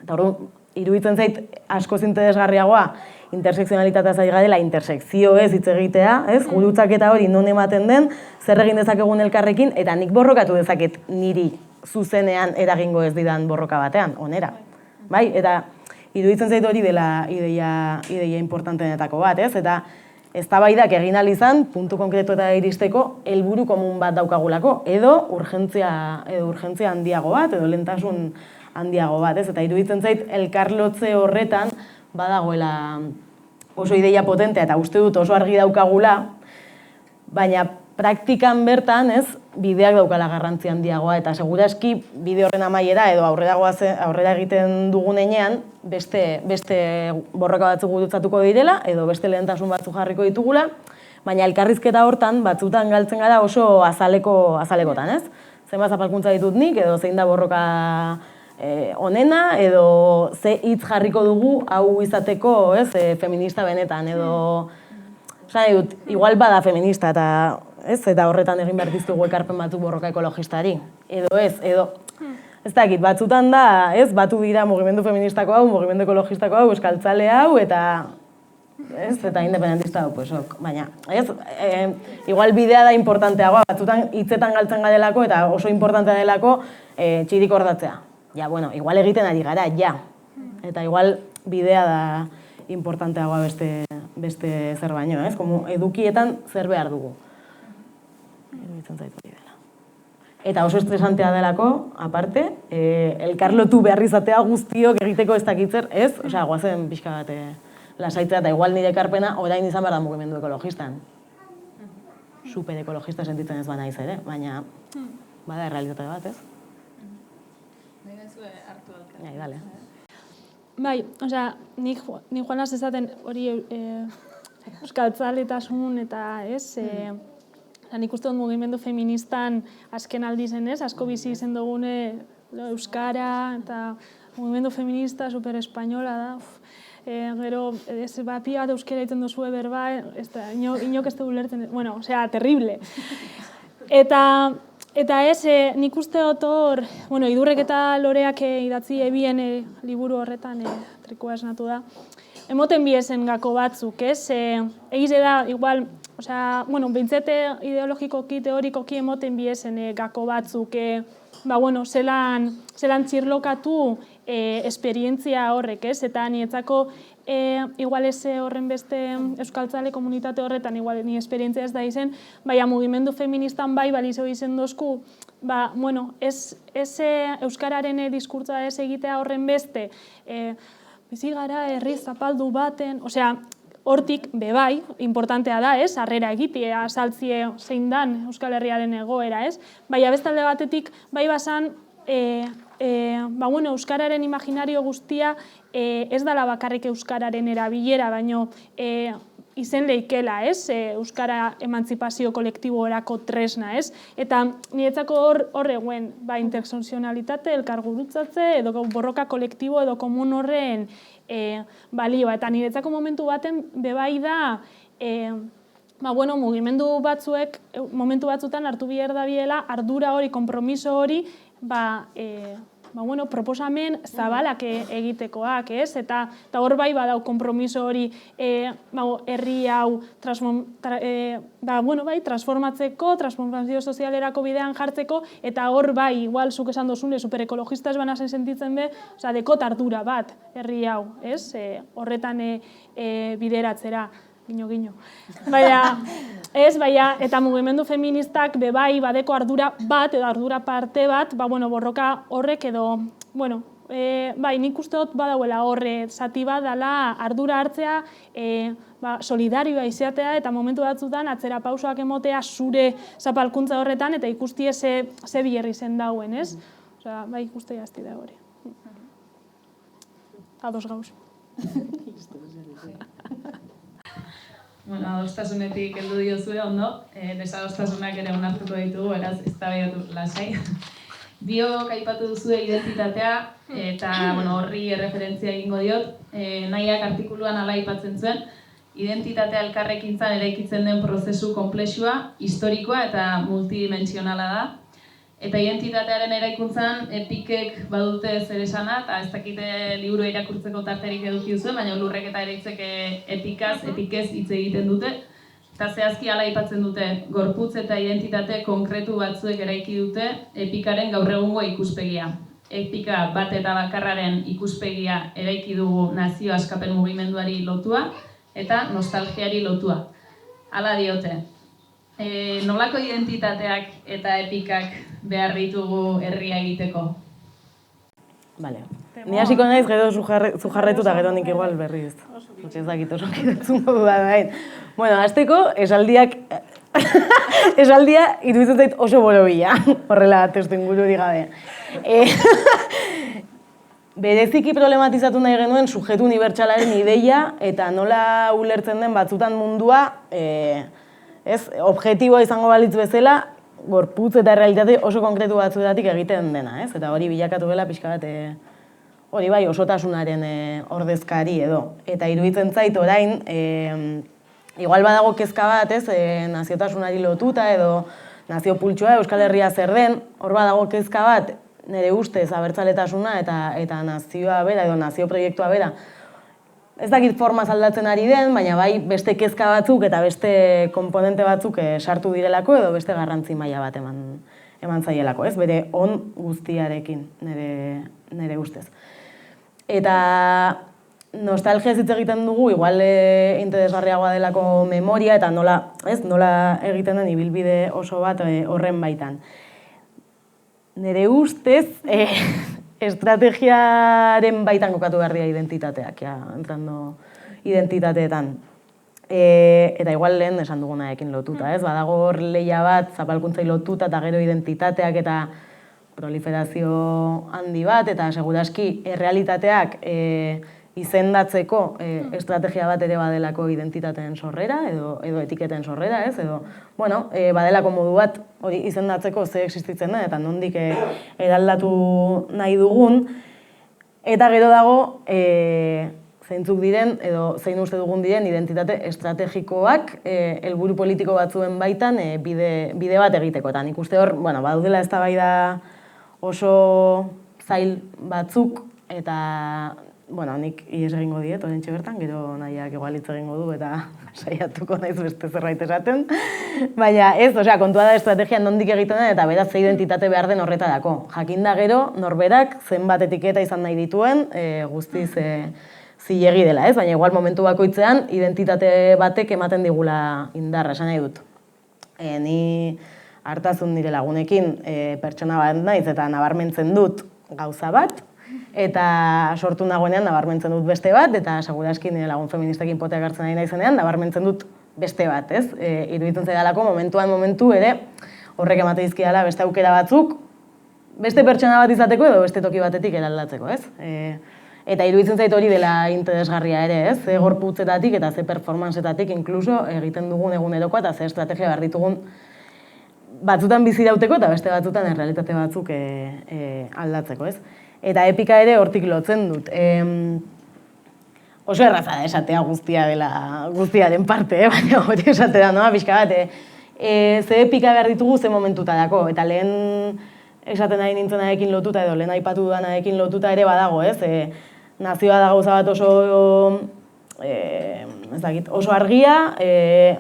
eta orduan, iruditzen zait asko interesgarriagoa intersekzionalitatea zai garela, intersekzio ez hitz egitea, ez? Gurutzaketa hori non ematen den, zer egin dezakegun elkarrekin, eta nik borrokatu dezaket niri zuzenean eragingo ez didan borroka batean, onera. Bai? Eta iruditzen zait hori dela ideia importantenetako bat, ez? Eta eztabaidak egin ahal izan, puntu konkretuetara iristeko, helburu komun bat daukagulako, edo urgentzia handiago bat, edo lehentasun handiago bat, ez? Eta iruditzen zait elkarlotze horretan badagoela oso ideia potentea, eta uste dut oso argi daukagula, baina praktikan bertan, ez, bideak daukala garrantzi handiagoa, eta seguraski bide horren amaiera edo aurrera egiten dugunean beste borroka batzuk gurutzatuko direla, edo beste lehentasun batzuk jarriko ditugula, baina elkarrizketa hortan batzutan galtzen gara oso azalekotan, ez? Zenbat zapalkuntza ditut nik, edo zein da borroka onena, edo ze hitz jarriko dugu hau izateko, ez, feminista benetan, edo dut, igual bada feminista, eta horretan egin behar diztugu ekarpen batzuk borroka ekologistari. Edo ez, ez dakit, batzutan da, ez, batu dira mugimendu feministako hau, mugimendu ekologistako hau, euskaltzale hau, eta independentista hau, pues, baina, ez, igual bidea da importanteagoa, batzutan hitzetan galtzen garelako, eta oso importantea delako txirik ordatzea. Ja, bueno, igual egiten ari gara, ja. Eta igual bidea da importanteagoa beste zer baino, ez? Como edukietan zer behar dugu. Eta oso estresantea delako, aparte, elkarlotu behar izatea guztiok egiteko ez dakitzer, ez? Osea, goazen pixka bat lasaitzea, eta igual nire ekarpena orain izan behar da mugimendu ekologistan. Super ekologista sentitzen ez banaiz ere, baina bada errealitate bat, ez? Bai, dale. Bai, osea, nik joan esaten hori euskaltzaletasun eta ez, nik uste dut mugimendu feministan azken aldizen ez, asko bizi izen dugune euskara eta mugimendu feminista super espainola da. Gero, pia bat euskera egiten duzue berba, inok ez dugu lertzen, bueno, osea, terrible. Eta ez, nik uste dut hor, bueno, Idurrek eta Loreak idatzi ebien liburu horretan, trikoa esnatu da, emoten biezen gako batzuk, ez? Egize da, igual, osea, bueno, bintzete ideologikoki, teorikoki emoten biezen gako batzuk, bueno, zelan txirlokatu esperientzia horrek, ez? Eta nietzako igual ez horren beste euskaltzale komunitate horretan, igual ni esperientzia ez da izen, baina mugimendu feministan bai balizo izen dozku, bueno, ez euskararen diskurtza ez egitea horren beste, bizi gara herri zapaldu baten, osea, hortik bebai, importantea da, ez? Harrera egitea, azaltzie zein dan Euskal Herriaren egoera, ez? Baina bestalde batetik, bai basan, bueno, euskararen imaginario guztia ez dala bakarrik euskararen erabilera, baino izen leikela, ez? Euskara emantzipazio kolektiborako tresna, ez? Eta niretzako hor eguen, intersekzionalitate, elkargurutzatze, edo borroka kolektibo edo komun horren balioa. Eta niretzako momentu baten bebai da, bueno, mugimendu batzuek, momentu batzutan hartu behar da biela, ardura hori, konpromiso hori, bueno, proposamen zabalak egitekoak, ez? Eta hor bai badau konpromiso hori herri hau transformatzeko, transformazio sozialerako bidean jartzeko, eta hor bai, igual zuk esan dozune, superekologista ez banazen sentitzen be, dekot ardura bat herri hau, ez? Horretan bideratzera. Gino. Baina, eta mugimendu feministak bebai badeko ardura bat, edo ardura parte bat, borroka horrek edo, nik uste dut badauela horre, zati bat dela ardura hartzea, solidarioa izatea, eta momentu batzutan atzera pausoak emotea zure zapalkuntza horretan, eta ikustie ze bierri zen dauen, ez? Osea, ikuste jazti da hori. Ados gauz. Bueno, adostasunetik heldu diozue ondo, desadostasunak ere onartuko ditugu, eraz eztabaidatu lasai. Biok aipatu duzue identitatea, eta horri erreferentzia egingo diot, nahiak artikuluan ala aipatzen zuen, identitatea elkarrekintzan eraikitzen den prozesu konplexua, historikoa eta multidimensionala da. Eta identitatearen eraikuntzan epikek badute zer esana, eta ez dakite liburu irakurtzeko tarterik eduki duzuen, baina Lurrek eta Ereitzek epikez hitz egiten dute. Eta zehazki hala aipatzen dute, gorputz eta identitate konkretu batzuek eraiki dute epikaren gaur egungo ikuspegia. Epika bat eta bakarraren ikuspegia eraiki dugu nazio askapen mugimenduari lotua eta nostalgiari lotua. Hala diote. Nolako identitateak eta epikak behar ditugu herria egiteko? Bale. Ni hasiko naiz gero zujarretu eta gero nik igual berriz. Ez dakit oso kidetzungo dudan. Bueno, hasteko esaldia iruditzen zait oso borobila, horrela testu ingururi gabe. Bereziki problematizatu nahi genuen sujetu unibertsalaren ideia eta nola ulertzen den batzutan mundua objektiboa izango balitz bezala, gorputz eta realitate oso konkretu batzuetatik egiten dena, ez? Eta hori bilakatu dela pixka bat, hori bai, osotasunaren ordezkari edo. Eta iruditzen zait orain, igual badago kezka bat, ez? Naziotasunari lotuta edo nazio pultsua, Euskal Herria zer den, hor badago kezka bat, nire ustez abertzaletasuna eta nazioa bera edo nazio proiektua bera. Ez dakit formaz aldatzen ari den, baina bai beste kezka batzuk eta beste komponente batzuk sartu direlako edo beste garrantzi maila bat eman zaielako, ez? Bere on guztiarekin, nire ustez. Eta nostalgia hitz egiten dugu, igual interesgarriagoa delako memoria eta nola egiten den ibilbide oso bat horren baitan. Nire ustez, estrategiaren baitan kokatu behar dira identitateak, entrando identitateetan. Eta igual lehen esan dugunaekin lotuta, ez? Badago hor lehia bat, zapalkuntzai lotuta eta gero identitateak eta proliferazio handi bat, eta seguraski errealitateak izendatzeko estrategia bat ere badelako identitateen sorrera edo etiketen sorrera, ez? Edo, bueno, badelako modu bat hori izendatzeko ze existitzen da eta nondik eraldatu nahi dugun. Eta gero dago, zeintzuk diren edo zein uste dugun diren identitate estrategikoak helburu politiko batzuen baitan bide bat egiteko. Eta nik uste hor, bueno, badudela eztabaida oso zail batzuk eta bueno, nik ihes egingo diet, orentxe bertan, gero nahiak igual hitz egingo du eta saiatuko naiz beste zerbait esaten. Baina ez, osea, kontua da estrategia nondik egiten den eta beraz ze identitate behar den horretarako. Jakinda gero, norberak zenbat etiketa izan nahi dituen, guztiz zilegi dela, ez? Baina igual momentu bakoitzean identitate batek ematen digula indarra, esan nahi dut. Ni hartazun nire lagunekin pertsona bat naiz eta nabarmentzen dut gauza bat, eta sortu nagoenean nabarmentzen dut beste bat, eta segurazki nire lagun feministekin poteak hartzen nahi naizenean, nabarmentzen dut beste bat, ez? Iruditzen zaidalako momentu ere horrek emate dizkidala beste aukera batzuk, beste pertsona bat izateko edo beste toki batetik eraldatzeko, ez? Eta iruditzen zait hori dela interesgarria ere, ez? Ze gorputzetatik eta ze performancetatik inkluso egiten dugun egunerokoa eta ze estrategia behar ditugun batzutan bizi dauteko eta beste batzutan errealitate batzuk aldatzeko, ez? Eta epika ere hortik lotzen dut. Oso erraza da esatea guztia dela guztiaren parte, baina hori esatea noa, pixka bat. Ze epika behar ditugu ze momentutarako, eta lehen esaten nahi nintzenarekin lotuta edo lehen aipatu dudanarekin lotuta ere badago, ez? Nazioa da gauza bat oso argia,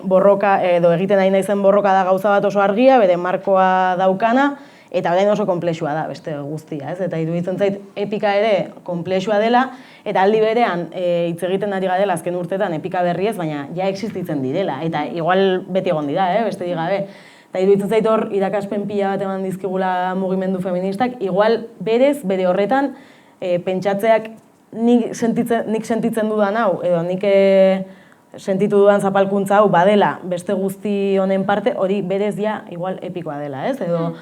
borroka edo egiten nahi naizen borroka da gauza bat oso argia, bere markoa daukana, eta orain oso konplexua da beste guztia, ez? Eta iruditzen zait epika ere konplexua dela, eta aldi berean hitz egiten ari garela azken urteetan epika berriez, baina ja existitzen direla, eta igual beti egon dira, besterik gabe. Eta iruditzen zait hor irakaspen pila bat eman dizkigula mugimendu feministak, igual berez, bere horretan, pentsatzeak nik sentitzen dudan hau, edo nik sentitu dudan zapalkuntza hau badela beste guzti honen parte, hori berez ja igual epikoa dela, ez? Edo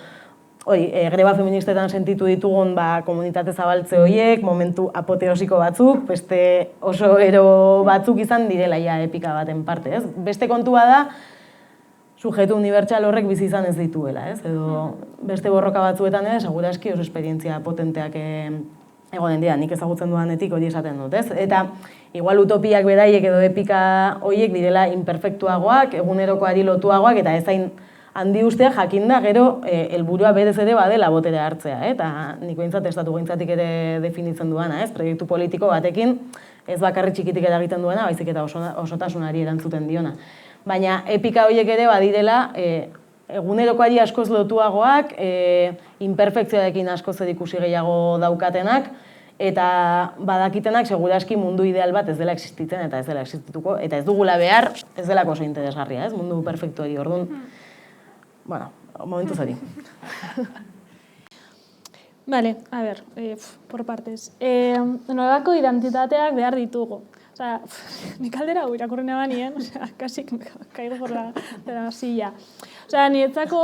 hori, greba feministetan sentitu ditugun komunitate zabaltze horiek, momentu apoteosiko batzuk, beste oso ero batzuk izan direla ja epika baten parte, ez? Beste kontua da, sujetu unibertsal horrek bizi izan ez dituela, ez? Edo beste borroka batzuetan ere, segurazki oso esperientzia potenteak egonen dira, nik ezagutzen dudanetik hori esaten dut, ez? Eta igual utopiak beraiek edo epika horiek direla imperfektuagoak, egunerokoari lotuagoak, eta ezain handi ustea jakinda gero helburua berez ere badela boterea hartzea, eta nik behintzat estatu gintzatik ere definitzen duana, ez? Proiektu politiko batekin ez bakarri txikitik eragiten duena, baizik eta osotasunari erantzuten diona. Baina epika horiek ere badirela egunerokoari askoz lotuagoak, imperfekzioarekin askoz zerikusi gehiago daukatenak, eta badakitenak segurazki mundu ideal bat ez dela existitzen eta ez dela existituko, eta ez dugula behar, ez delako oso interesgarria, ez? Mundu perfektu hori, orduan. Bueno, momentu zori. Vale, a ver, por partes. Nolako identitateak behar ditugu. Osea, nik aldera hau irakurri nebanien, kasik kaigo por la silla. Osea, niretzako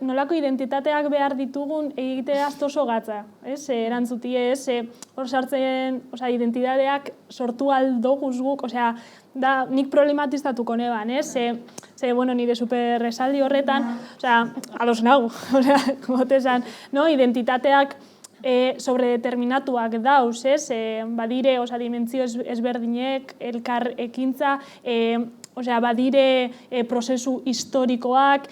nolako identitateak behar ditugun egitea oso gatza, ez? Erantzutie, ez? Hor sartzen, osea, identitateak sortu aldo guzguk, osea, da nik problematizatuko neban, ez? Ze, bueno, nire super esaldi horretan, osea, ados nago, osea, gote esan, no? Identitateak sobredeterminatuak dauz, ez? Badire, osea, dimentsio ezberdinek, elkar ekintza, osea, badire prozesu historikoak,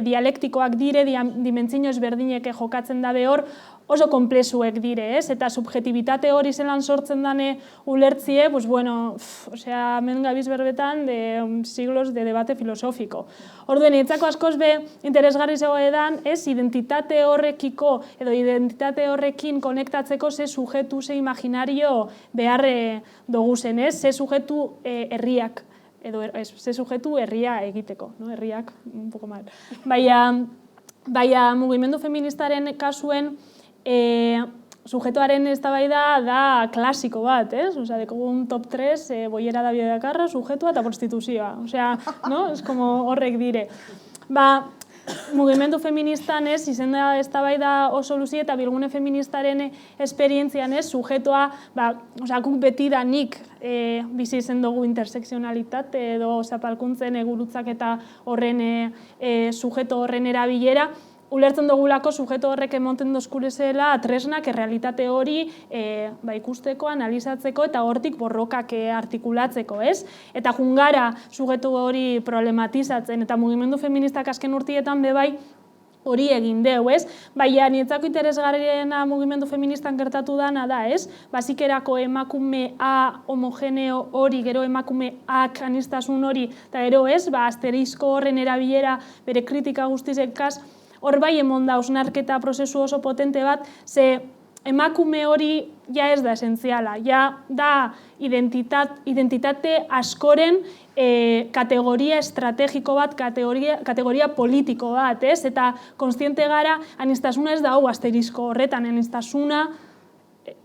dialektikoak dire, dimentsio ezberdinek jokatzen dabe hor, oso konplexuek dire, ez? Eta subjetibitate hori zelan sortzen dane ulertzie, pues bueno, osea, hemen gabiz berbetan de siglos de debate filosófico. Orduen, niretzako askoz be interesgarri zegoedan, ez? Identitate horrekiko edo identitate horrekin konektatzeko ze sujetu, ze imaginario behar doguzen, ez? Ze sujetu herriak, edo ze sujetu herria egiteko, no? Herriak, un poco mal. Baina mugimendu feministaren kasuen sujetoaren eztabaida da klasiko bat, ez? Osea, dekogun top 3, boiera da biodakarra, sujetua eta prostituzioa. Osea, no? Es como horrek dire. mugimendu feministan izen da eztabaida oso luzi eta bilgune feministaren esperientzian sujetoa, guk betidanik bizi izen dugu intersekzionalitate edo zapalkuntzen gurutzak eta horren sujeto horren erabilera, ulertzen dugulako sujeto horrek emoten dozkurezela tresnak errealitate hori ikusteko, analizatzeko eta hortik borrokak artikulatzeko, ez? Eta jungara sujeto hori problematizatzen eta mugimendu feministak azken urtietan bebai hori egin deu, ez? Baina nietzako interesgarriena mugimendu feministan gertatu dana da, ez? Basikerako emakumea homogeneo hori, gero emakumeak anistasun hori, eta gero, ez? Asterisko horren erabilera bere kritika guztizekaz, hor bai emon da hausnarketa prozesu oso potente bat, ze emakume hori ja ez da esentziala, ja da identitate askoren kategoria estrategiko bat, kategoria politiko bat, ez? Eta konstiente gara, anistasuna ez da hau asterisko horretan, anistasuna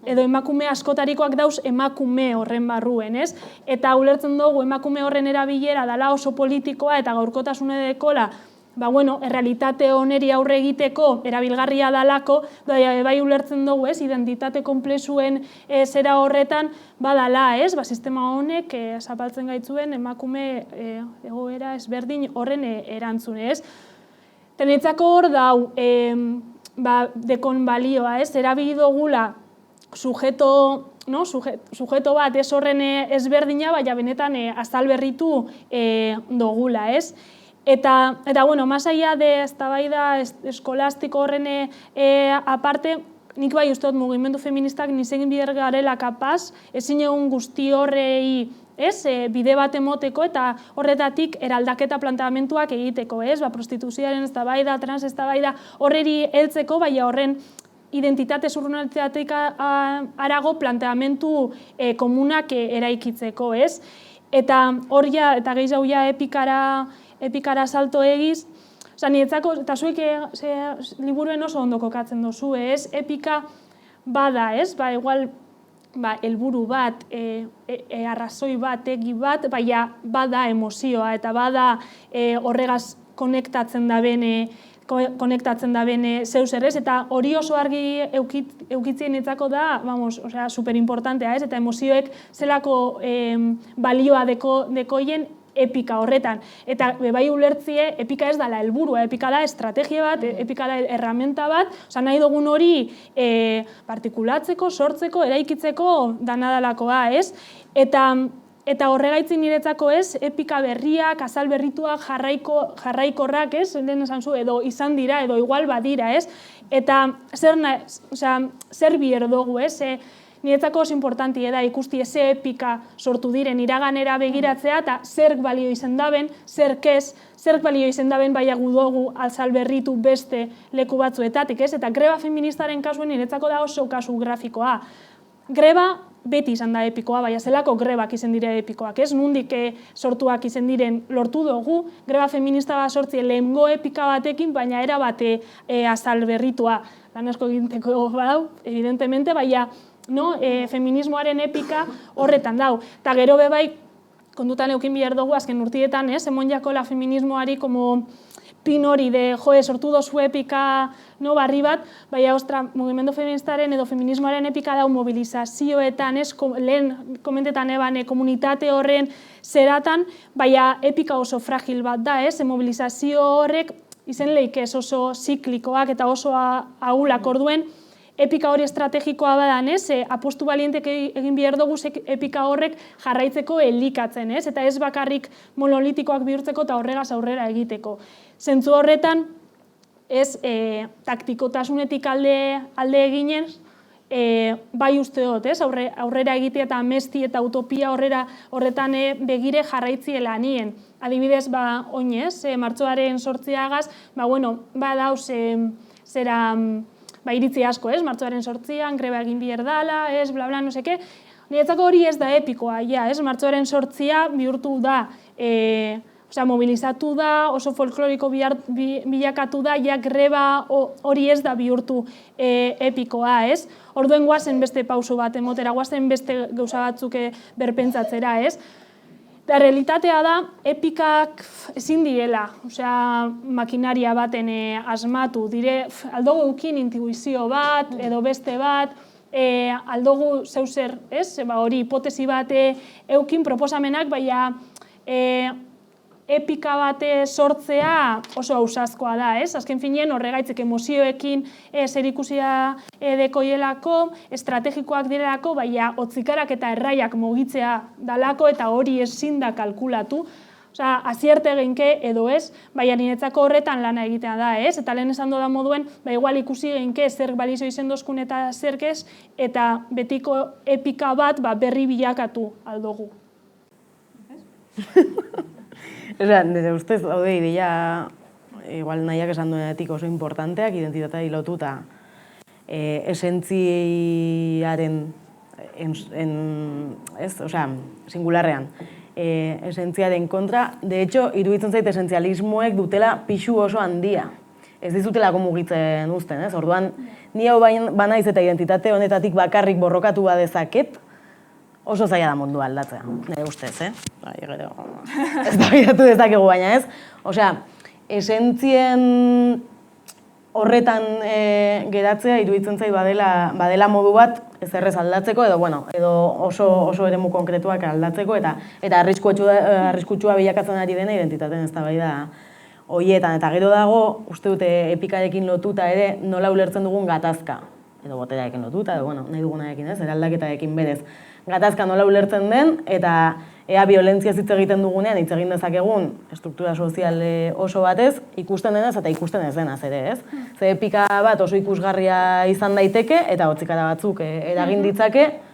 edo emakume askotarikoak dauz emakume horren barruen, ez? Eta ulertzen dugu emakume horren erabilera dala oso politikoa eta gaurkotasune dekola, errealitate oneri aurre egiteko erabilgarria dalako, bai ulertzen dugu, identitate komplexuen zera horretan badala, sistema honek zapaltzen gaitzuen emakume egoera ezberdin horren erantzune, ez? Tenetzako hor dau, dekon balioa, erabili dugula sujeto bat ez horren ezberdina, baina benetan azal berritu dugula, ez? Eta, más allá de eztabaida eskolastiko horren aparte, nik bai uste dut mugimendu feministak nizegin bider garela kapaz, ezin egun guzti horrei bide bat emoteko eta horretatik eraldaketa planteamentuak egiteko, prostituzioaren eztabaida, trans eztabaida horreri heltzeko, baina horren identitate zurrunalitateik arago planteamentu komunak eraikitzeko, ez? Eta hor ja, eta gehiago ja epikara salto egiz, niretzako, eta zuek liburuen oso ondo kokatzen dozu, ez? Epika bada, ez? Igual, helburu bat, arrazoi bat, egi bat, baina bada emozioa, eta bada horregaz konektatzen da bene zeus errez, eta hori oso argi eukitzien etzako da, superimportantea, ez? Eta emozioek zelako balioa dekoien epika horretan. Eta bai ulertzie, epika ez dala helburua, epika da estrategia bat, epika da erramenta bat, nahi dugun hori partikulatzeko, sortzeko, eraikitzeko danadalakoa, ez? Eta horregaitzin niretzako, ez? Epika berriak, azal berrituak, jarraikorrak, ez? Lehen esan zu, edo izan dira, edo igual badira, ez? Eta zer bier dugu, ez? Niretzako oso importanti da ikusti eze epika sortu diren iraganera begiratzea eta zerk balio izen daben, zerk ez, zerk balio izen daben baina gudogu azal berritu beste leku batzuetatik, ez? Eta greba feministaren kasuen niretzako da oso kasu grafikoa. Greba beti izan da epikoa, baina zelako grebak izen dire epikoak, ez? Nundik sortuak izen diren lortu dugu, greba feminista bat sortzie lehengo epika batekin, baina era bate azal berritua. Lan asko eginteko badau, evidentemente, baina feminismoaren epika horretan dau. Eta gero bebai, kondutan eukin bihar dugu, azken urtietan, emon jakola feminismoari como pin hori de, sortu dozu epika barri bat, baina, mugimendu feministaren edo feminismoaren epika dau mobilizazioetan, lehen komentetan eban komunitate horren zeratan, baina epika oso fragil bat da, mobilizazio horrek izen leikez oso ziklikoak eta oso ahulak orduen, epika hori estrategikoa badan, apostu balientek egin behar dugu epika horrek jarraitzeko elikatzen, eta ez bakarrik monolitikoak bihurtzeko eta horregaz aurrera egiteko. Zentzu horretan, taktikotasunetik alde eginen, bai uste dut, aurrera egitea eta amesti eta utopia horretan begire jarraitziela nien. Adibidez, oinez, martxoaren 8agaz, badauz zera iritzi asko, martxoaren 8an, greba egin bihar dala, bla, bla, no seke. Niretzako hori ez da epikoa, martxoaren 8a bihurtu da, mobilizatu da, oso folkloriko bilakatu da, greba hori ez da bihurtu epikoa, ez? Orduen guazen beste pauso bat emotera, guazen beste gauza batzuk berpentsatzera, ez? Eta realitatea da, epikak ezin direla, osea, makinaria baten asmatu, aldogu eukin intuizio bat, edo beste bat, aldogu zeuzer, hori hipotesi bat eukin proposamenak, baina epika bate sortzea oso ausazkoa da, Azken finean horregaitzik emozioekin zerikusia dekoielako, estrategikoak direlako, baina hotzikarak eta erraiak mugitzea dalako eta hori ezin da kalkulatu. Osea, azierte geinke edo ez, baina niretzako horretan lana egitea da, Eta lehen esan da moduen, igual ikusi geinke zerk balizio izen dozkun eta zerk ez, eta betiko epika bat berri bilakatu aldogu. Nire ustez, haude ideia, igual nahiak esan duenetik oso importanteak, identitatea lotuta esentziaren, singularrean, esentziaren kontra. De hecho, iruditzen zait esentzialismoek dutela pixu oso handia. Ez dizutelako mugitzen uzten, Orduan, ni hau banaiz eta identitate honetatik bakarrik borrokatu badezaket, oso zaila da mundua aldatzea, nire ustez, ez da bidatu dezakegu baina ez. Osea, esentzien horretan geratzea iruditzen zait badela modu bat ezerrez aldatzeko, edo oso eremu konkretuak aldatzeko, eta arriskutsua bilakatzen ari dena identitateen eztabaida horietan. Eta gero dago, uste dute epikarekin lotuta ere nola ulertzen dugun gatazka, edo boterarekin lotuta, edo nahi dugunarekin eraldaketarekin berez. Gatazka nola ulertzen den, eta ea violentzia hitz egiten dugunean, hitz egin dezakegun struktura sozial oso batez, ikusten denez eta ikusten ez denaz ere, Ze epika bat oso ikusgarria izan daiteke, eta hotzikara batzuk eragin ditzake,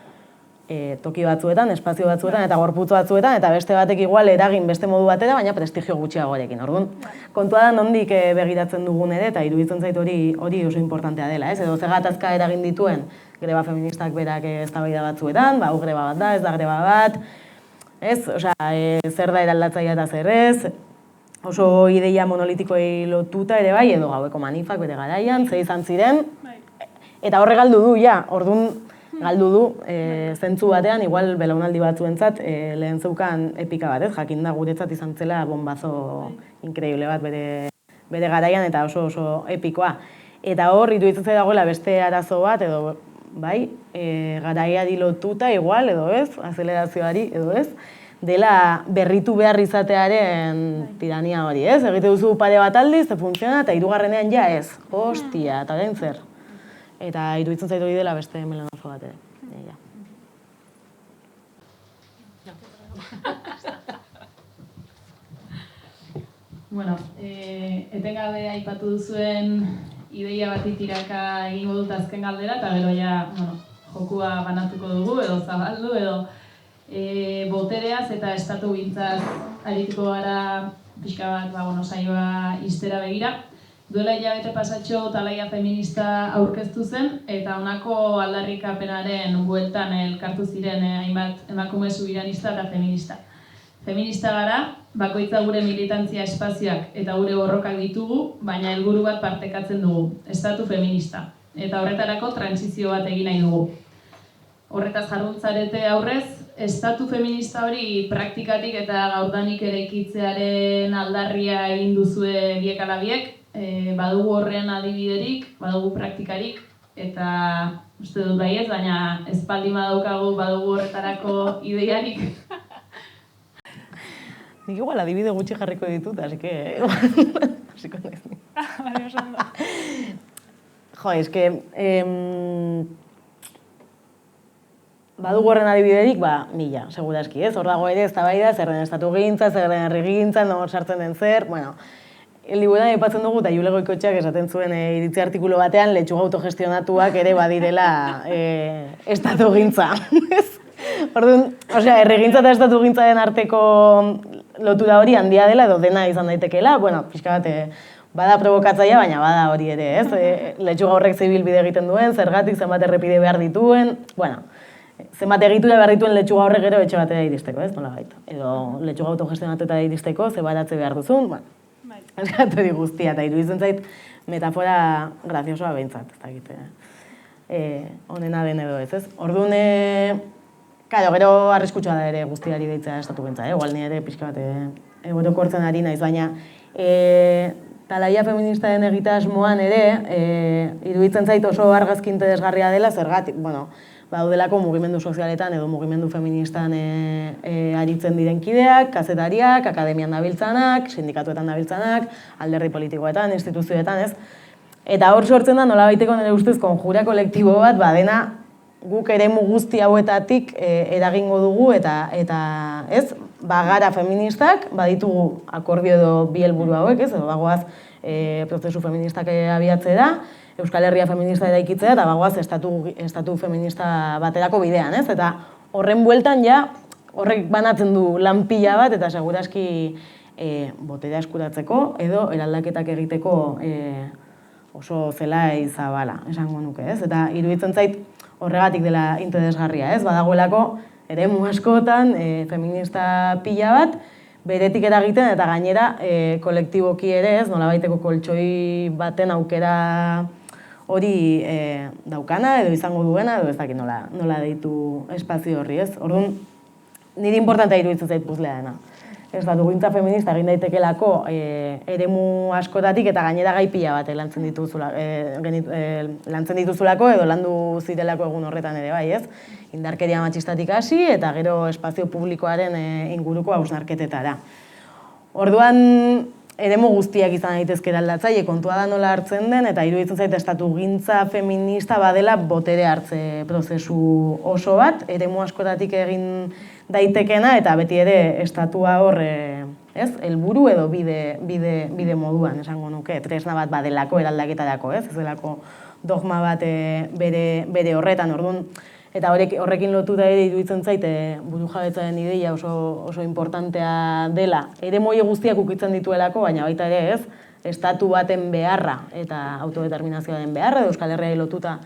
toki batzuetan, espazio batzuetan, eta gorputz batzuetan, eta beste batek igual eragin beste modu batera, baina prestigio gutxiagoarekin. Orduan, kontua da nondik begiratzen dugun ere, eta iruditzen zait hori oso importantea dela, Edo ze gatazka eragin dituen, greba feministak berak eztabaida batzuetan, hau greba bat da, ez da greba bat, zer da eraldatzailea eta zer ez, oso ideia monolitikoei lotuta ere bai, edo gaueko manifak bere garaian, ze izan ziren, eta horre galdu du, orduan galdu du, zentzu batean, igual belaunaldi batzuentzat lehen zeukan epika bat, jakinda guretzat izan zela bombazo inkreible bat bere garaian eta oso epikoa. Eta hor, iruditzen zait dagoela beste arazo bat, edo bai, garaiari lotuta igual, edo ez, azelerazioari, edo ez, dela berritu behar izatearen tirania hori, Egite duzu pare bat aldiz, ze funtziona, eta hirugarrenean ja ez, hostia, eta orain zer. Eta iruditzen zait hori dela beste melanozo bat ere. Bueno, etengabe aipatu duzuen ideia bati tiraka egingo dut azken galdera, eta gero jokua banatuko dugu, edo zabaldu, edo botereaz eta estatu gintzaz arituko gara pixka bat, saioa iztera begira. Duela hilabete pasatxo talaia feminista aurkeztu zen, eta honako aldarrikapenaren bueltan elkartu ziren hainbat emakume subiranista eta feminista. Feminista gara, bakoitza gure militantzia espazioak eta gure borrokak ditugu, baina helburu bat partekatzen dugu, estatu feminista. Eta horretarako trantsizio bat egin nahi dugu. Horretaz jarruntzarete aurrez, estatu feminista hori praktikatik eta gaurdanik eraikitzearen aldarria egin duzue biek ala biek, badugu horren adibiderik, badugu praktikarik, eta uste dut baiez, baina espaldi badaukagu badugu horretarako ideiarik. Nik igual adibide gutxi jarriko ditut, así que... Hasiko naiz ni. Bale, oso ondo. Jo, eske... Badugu horren adibiderik, mila, segurazki, Hor dago ere, eztabaida, zer den estatu gintza, zer den herri gintza, nor sartzen den zer, liburuan aipatzen dugu, eta Jule Goikotxeak esaten zuen iritzi artikulu batean, letxuga autogestionatuak ere badirela estatu gintza. Orduan, herrigintza eta estatu gintzaren arteko lotura hori handia dela, edo dena izan daitekeela, pixka bat, bada provokatzaia, baina bada hori ere, letxuga horrek zibilbide egiten duen, zergatik, zenbat errepide behar dituen, zenbat egitura behar dituen letxuga horrek gero etxe batera iristeko, nola gaita. Edo letxuga autogestionatuta iristeko, ze baratze behar duzun, eskatu di guztia, eta iruditzen zait metafora graziosoa behintzat, ez dakit, honena den edo ez. Orduan, Karo, gero arriskutsua da ere guztiari deitzea estatugintza, igual ni ere pixka bat orokortzen ari naiz, baina talaia feministaren egitasmoan ere, iruditzen zait oso argazki interesgarria dela, zergatik, bueno, daudelako mugimendu sozialetan edo mugimendu feministan aritzen diren kideak, kazetariak, akademian dabiltzanak, sindikatuetan dabiltzanak, alderdi politikoetan, instituzioetan, ez? Eta hor sortzen da, nolabaiteko nire ustez, konjura kolektibo bat, dena guk eremu guzti hauetatik eragingo dugu eta ez, bagara feministak, baditugu akordio edo bi helburu hauek, ez, edo bagoaz prozesu feministak abiatzea, Euskal Herria feminista eraikitzea eta bagoaz estatu feminista baterako bidean, ez? Eta horren bueltan ja, horrek banatzen du lan pila bat eta seguraski boterea eskuratzeko edo eraldaketak egiteko oso zelai zabala, esango nuke, ez? Eta iruditzen zait horregatik dela interesgarria, ez? Badagoelako eremu askotan feminista pila bat, beretik eragiten eta gainera kolektiboki ere, ez? Nolabaiteko koltsoi baten aukera hori daukana edo izango duena edo ez dakit nola deitu espazio horri, ez? Orduan, niri importantea iruditzen zait puzlea dena. Estatugintza feminista egin daitekelako eremu askotatik eta gainera gai pila bat lantzen dituzulako edo landu zirelako egun horretan ere bai, ez? Indarkeria matxistatik hasi eta gero espazio publikoaren inguruko hausnarketetara. Orduan, eremu guztiak izan daitezke eraldatzaile, kontua da nola hartzen den, eta iruditzen zait estatugintza feminista badela botere hartze prozesu oso bat, eremu askotatik egin daitekena, eta beti ere estatua hor, ez, helburu edo bide moduan, esango nuke, tresna bat badelako eraldaketarako, ez delako dogma bat bere horretan, orduan, eta horrekin lotuta ere iruditzen zait burujabetzaren ideia oso importantea dela. Eremu horiek guztiak ukitzen dituelako, baina baita ere ez, estatu baten beharra eta autodeterminazioaren beharra, Euskal Herriari lotuta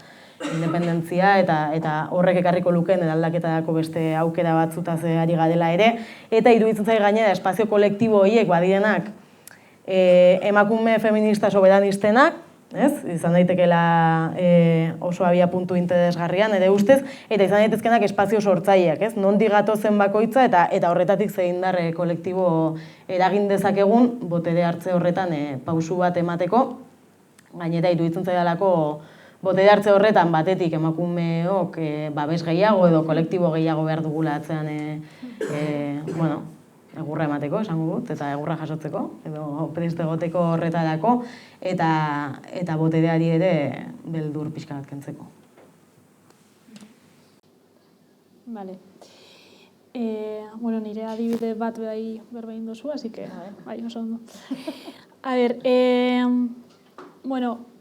independentzia eta horrek ekarriko lukeen eraldaketarako beste aukera batzutaz ari garela ere, eta iruditzen zait gainera espazio kolektibo horiek badirenak emakume feminista soberanistenak, izan daitekeela oso abia puntu interesgarrian, ere ustez, eta izan daitezkenak espazio sortzaileak, nondik gatozen bakoitza eta horretatik zein indar kolektibo eragin dezakegun botere hartze horretan pausu bat emateko, gainera iruditzen zaidalako botere hartze horretan batetik emakumeok babes gehiago edo kolektibo gehiago behar dugula atzean egurra emateko, esango dut, eta egurra jasotzeko, edo prest egoteko horretarako, eta botereari ere beldur pixka bat kentzeko. Vale. Nire adibide bat berbein dozu, así que, bai, oso ondo. A ber,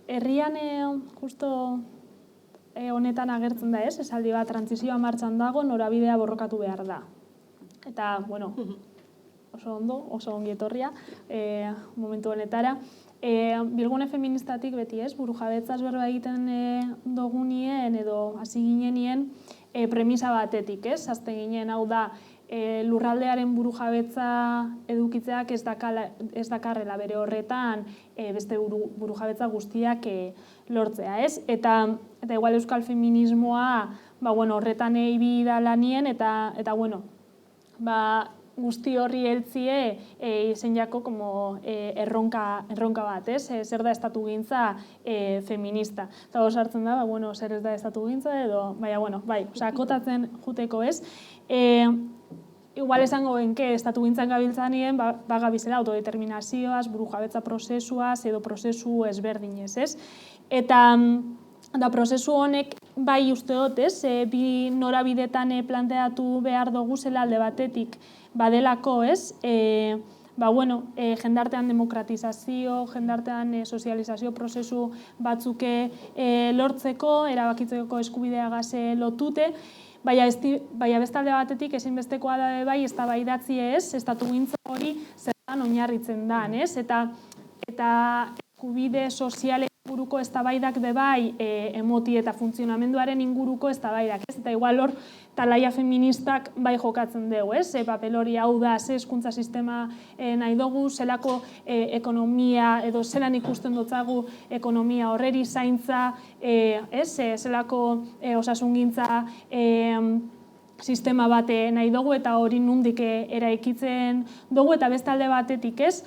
herrian justo honetan agertzen da ez, esaldi bat, trantsizioa martxan dago, norabidea borrokatu behar da. Eta, oso ondo, oso ongi etorria, momentu honetara. Bilgune feministatik beti ez, burujabetzaz berba egiten dogunien edo hasi ginenien premisa batetik ez, azten ginen hau da lurraldearen burujabetza edukitzeak ez dakarrela bere horretan beste burujabetza guztiak lortzea ez, eta igual euskal feminismoa horretan ibili da lanien eta guzti horri heltzie izen jako erronka bat, ez? Zer da estatugintza feminista. Eta hor sartzen da, zer ez da estatugintza edo, akotatzen juteko, ez? Igual esango benke estatugintzan gabiltzanien, bagabizela autodeterminazioaz, burujabetza prozesuaz edo prozesu ezberdinez, ez? Eta prozesu honek bai uste dut, ez? Bi norabidetan planteatu behar dugu zela alde batetik badelako, ez? Jendartean demokratizazio, jendartean sozializazio prozesu batzuke lortzeko, erabakitzeko eskubideagaz lotute, baina bestalde batetik ezinbestekoa da bai eztabaidatzi ez, estatugintza hori zertan oinarritzen da, ez? Eta eskubide sozialen inguruko eztabaidak bai emoti eta funtzionamenduaren inguruko eztabaidak, ez? Eta igual hor talaia feministak bai jokatzen dugu, ez? Papel hori hau da, ze hezkuntza sistema nahi dugu, zelako ekonomia edo zelan ikusten dutzagu ekonomia horreri zaintza, zelako osasungintza sistema bat nahi dugu eta hori nundik eraikitzen dugu eta beste alde batetik ez,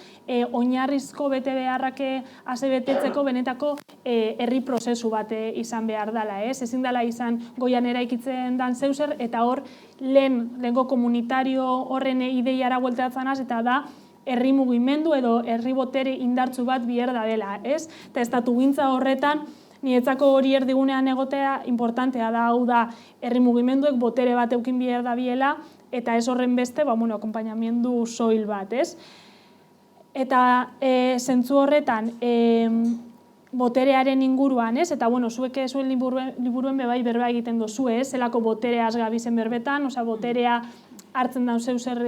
oinarrizko bete beharrak asebetetzeko benetako herri prozesu bat izan behar dela, ez? Ezin dela izan goian eraikitzen dan zeuser eta hor lehengo komunitario horren ideiara bueltatzen az eta da herri mugimendu edo herri botere indartsu bat bier da dela, ez? Eta estatugintza horretan niretzako hori erdigunean egotea importantea da, hau da, herri mugimenduek botere bat eukin bier da biela, eta ez horren beste, akompainamendu soil bat, ez? Eta zentzu horretan, boterearen inguruan, ez? Eta, zuek zuen liburuen bebai berba egiten dozu, ez? Zelako botereaz gabizen berbetan, boterea hartzen daun zeuser,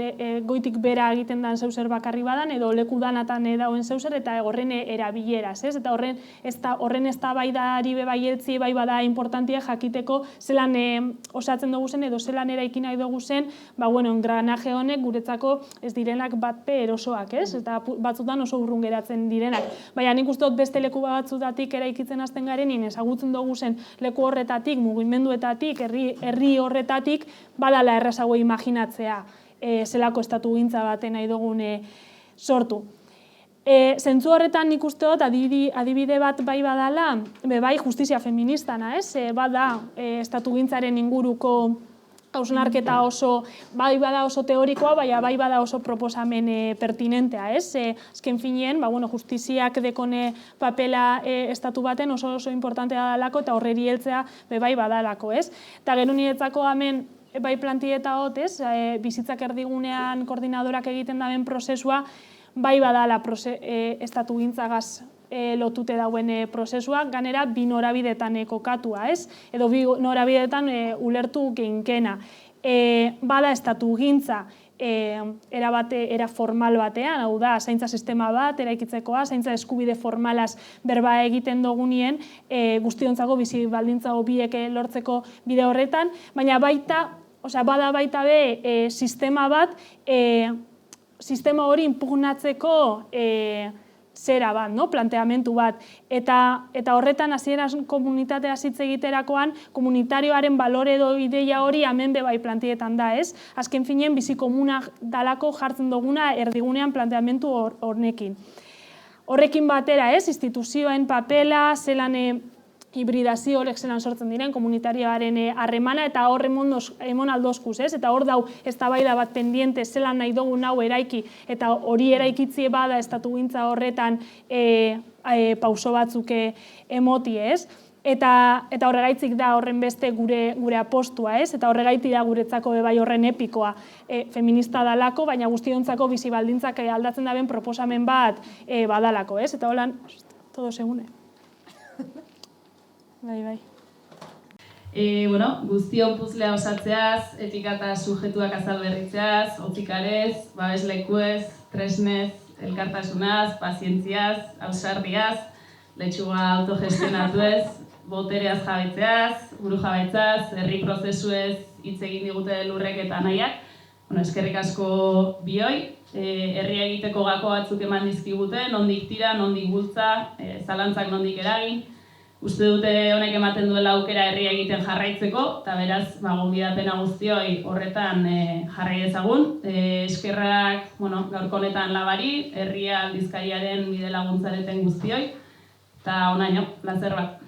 goitik bera egiten daun zeuser bakarri badan, edo leku danatan dauen zeuser, eta horren erabileraz, ez? Eta horren ez da baidari bebai eltzi, bai bada importantia jakiteko zelan osatzen dugu zen, edo zelan eraiki nahi dugu zen, engranaje honek guretzako ez direnak batpe erosoak, ez? Eta batzutan oso urrun geratzen direnak. Baina nik uste dut beste leku batzutatik eraikitzen hasten garenin, ezagutzen dugu zen leku horretatik, mugimenduetatik, herri horretatik, badala errazago imaginatzen zelako estatugintza baten nahi dugun sortu. Zentzu horretan nik uste dut adibide bat bai badala, bai justizia feministana, ez? Bada estatugintzaren inguruko hausnarketa oso, bai bada oso teorikoa, bai bada oso proposamen pertinentea, ez? Azken finean, justiziak dekone papela estatu baten oso importantea dalako eta horreri heltzea bai badalako, ez? Eta gero niretzako hemen bai plantieta hot, ez? Bizitzak erdigunean koordinadorak egiten daben prozesua, bai badala estatugintzagaz lotute dauen prozesua, ganera bi norabidetan kokatua, ez? Edo bi norabidetan ulertu geinkena. Bada estatugintza era formal batean, hau da, zaintza sistema bat, eraikitzekoa, zaintza eskubide formalaz berba egiten dugunien, guztiontzako bizi baldintza hobiek lortzeko bide horretan, baina bada baita be sistema bat, sistema hori impugnatzeko zera bat, planteamentu bat. Eta horretan hasieran komunitatea hitz egiterakoan, komunitarioaren balore edo ideia hori hemen bai plantietan da, ez? Azken finean bizi komunak dalako jartzen duguna erdigunean planteamentu hornekin. Horrekin batera, ez? Instituzioen papela, zelan hibridazio horrek zelan sortzen diren, komunitarioaren harremana eta hor emon aldozkuz, ez? Eta hor dau eztabaida bat pendiente zelan nahi dugu hau eraiki eta hori eraikitzie bada estatugintza horretan pauso batzuk emoti, ez? Eta horregaitzik da horren beste gure apostua, ez? Eta horregaitik da guretzako bai horren epikoa feminista dalako, baina guztiontzako bizi baldintzak aldatzen daben proposamen bat badalako, ez? Eta holan, todo segune. Bai. Guztion puzlea osatzeaz, etika eta sujetuak azalberritzeaz, otzikarez, babeslekuez, tresnez, elkartasunaz, pazientziaz, ausardiaz, letxuga autogestionatuez, botereaz jabetzeaz, buru jabetzaz, herri prozesuez hitz egin digute lurrek eta nahiak. Eskerrik asko bioi, herria egiteko gako batzuk eman dizkigute, nondik tira, nondik bultza, zalantzak nondik eragin. Uste dute honek ematen duela aukera herria egiten jarraitzeko, eta beraz, gonbidapena guztioi horretan jarrai dezagun. Eskerrak, gaurko honetan Labari, herria aldizkariaren bide laguntzareten guztioi, eta onaino, plazer bat.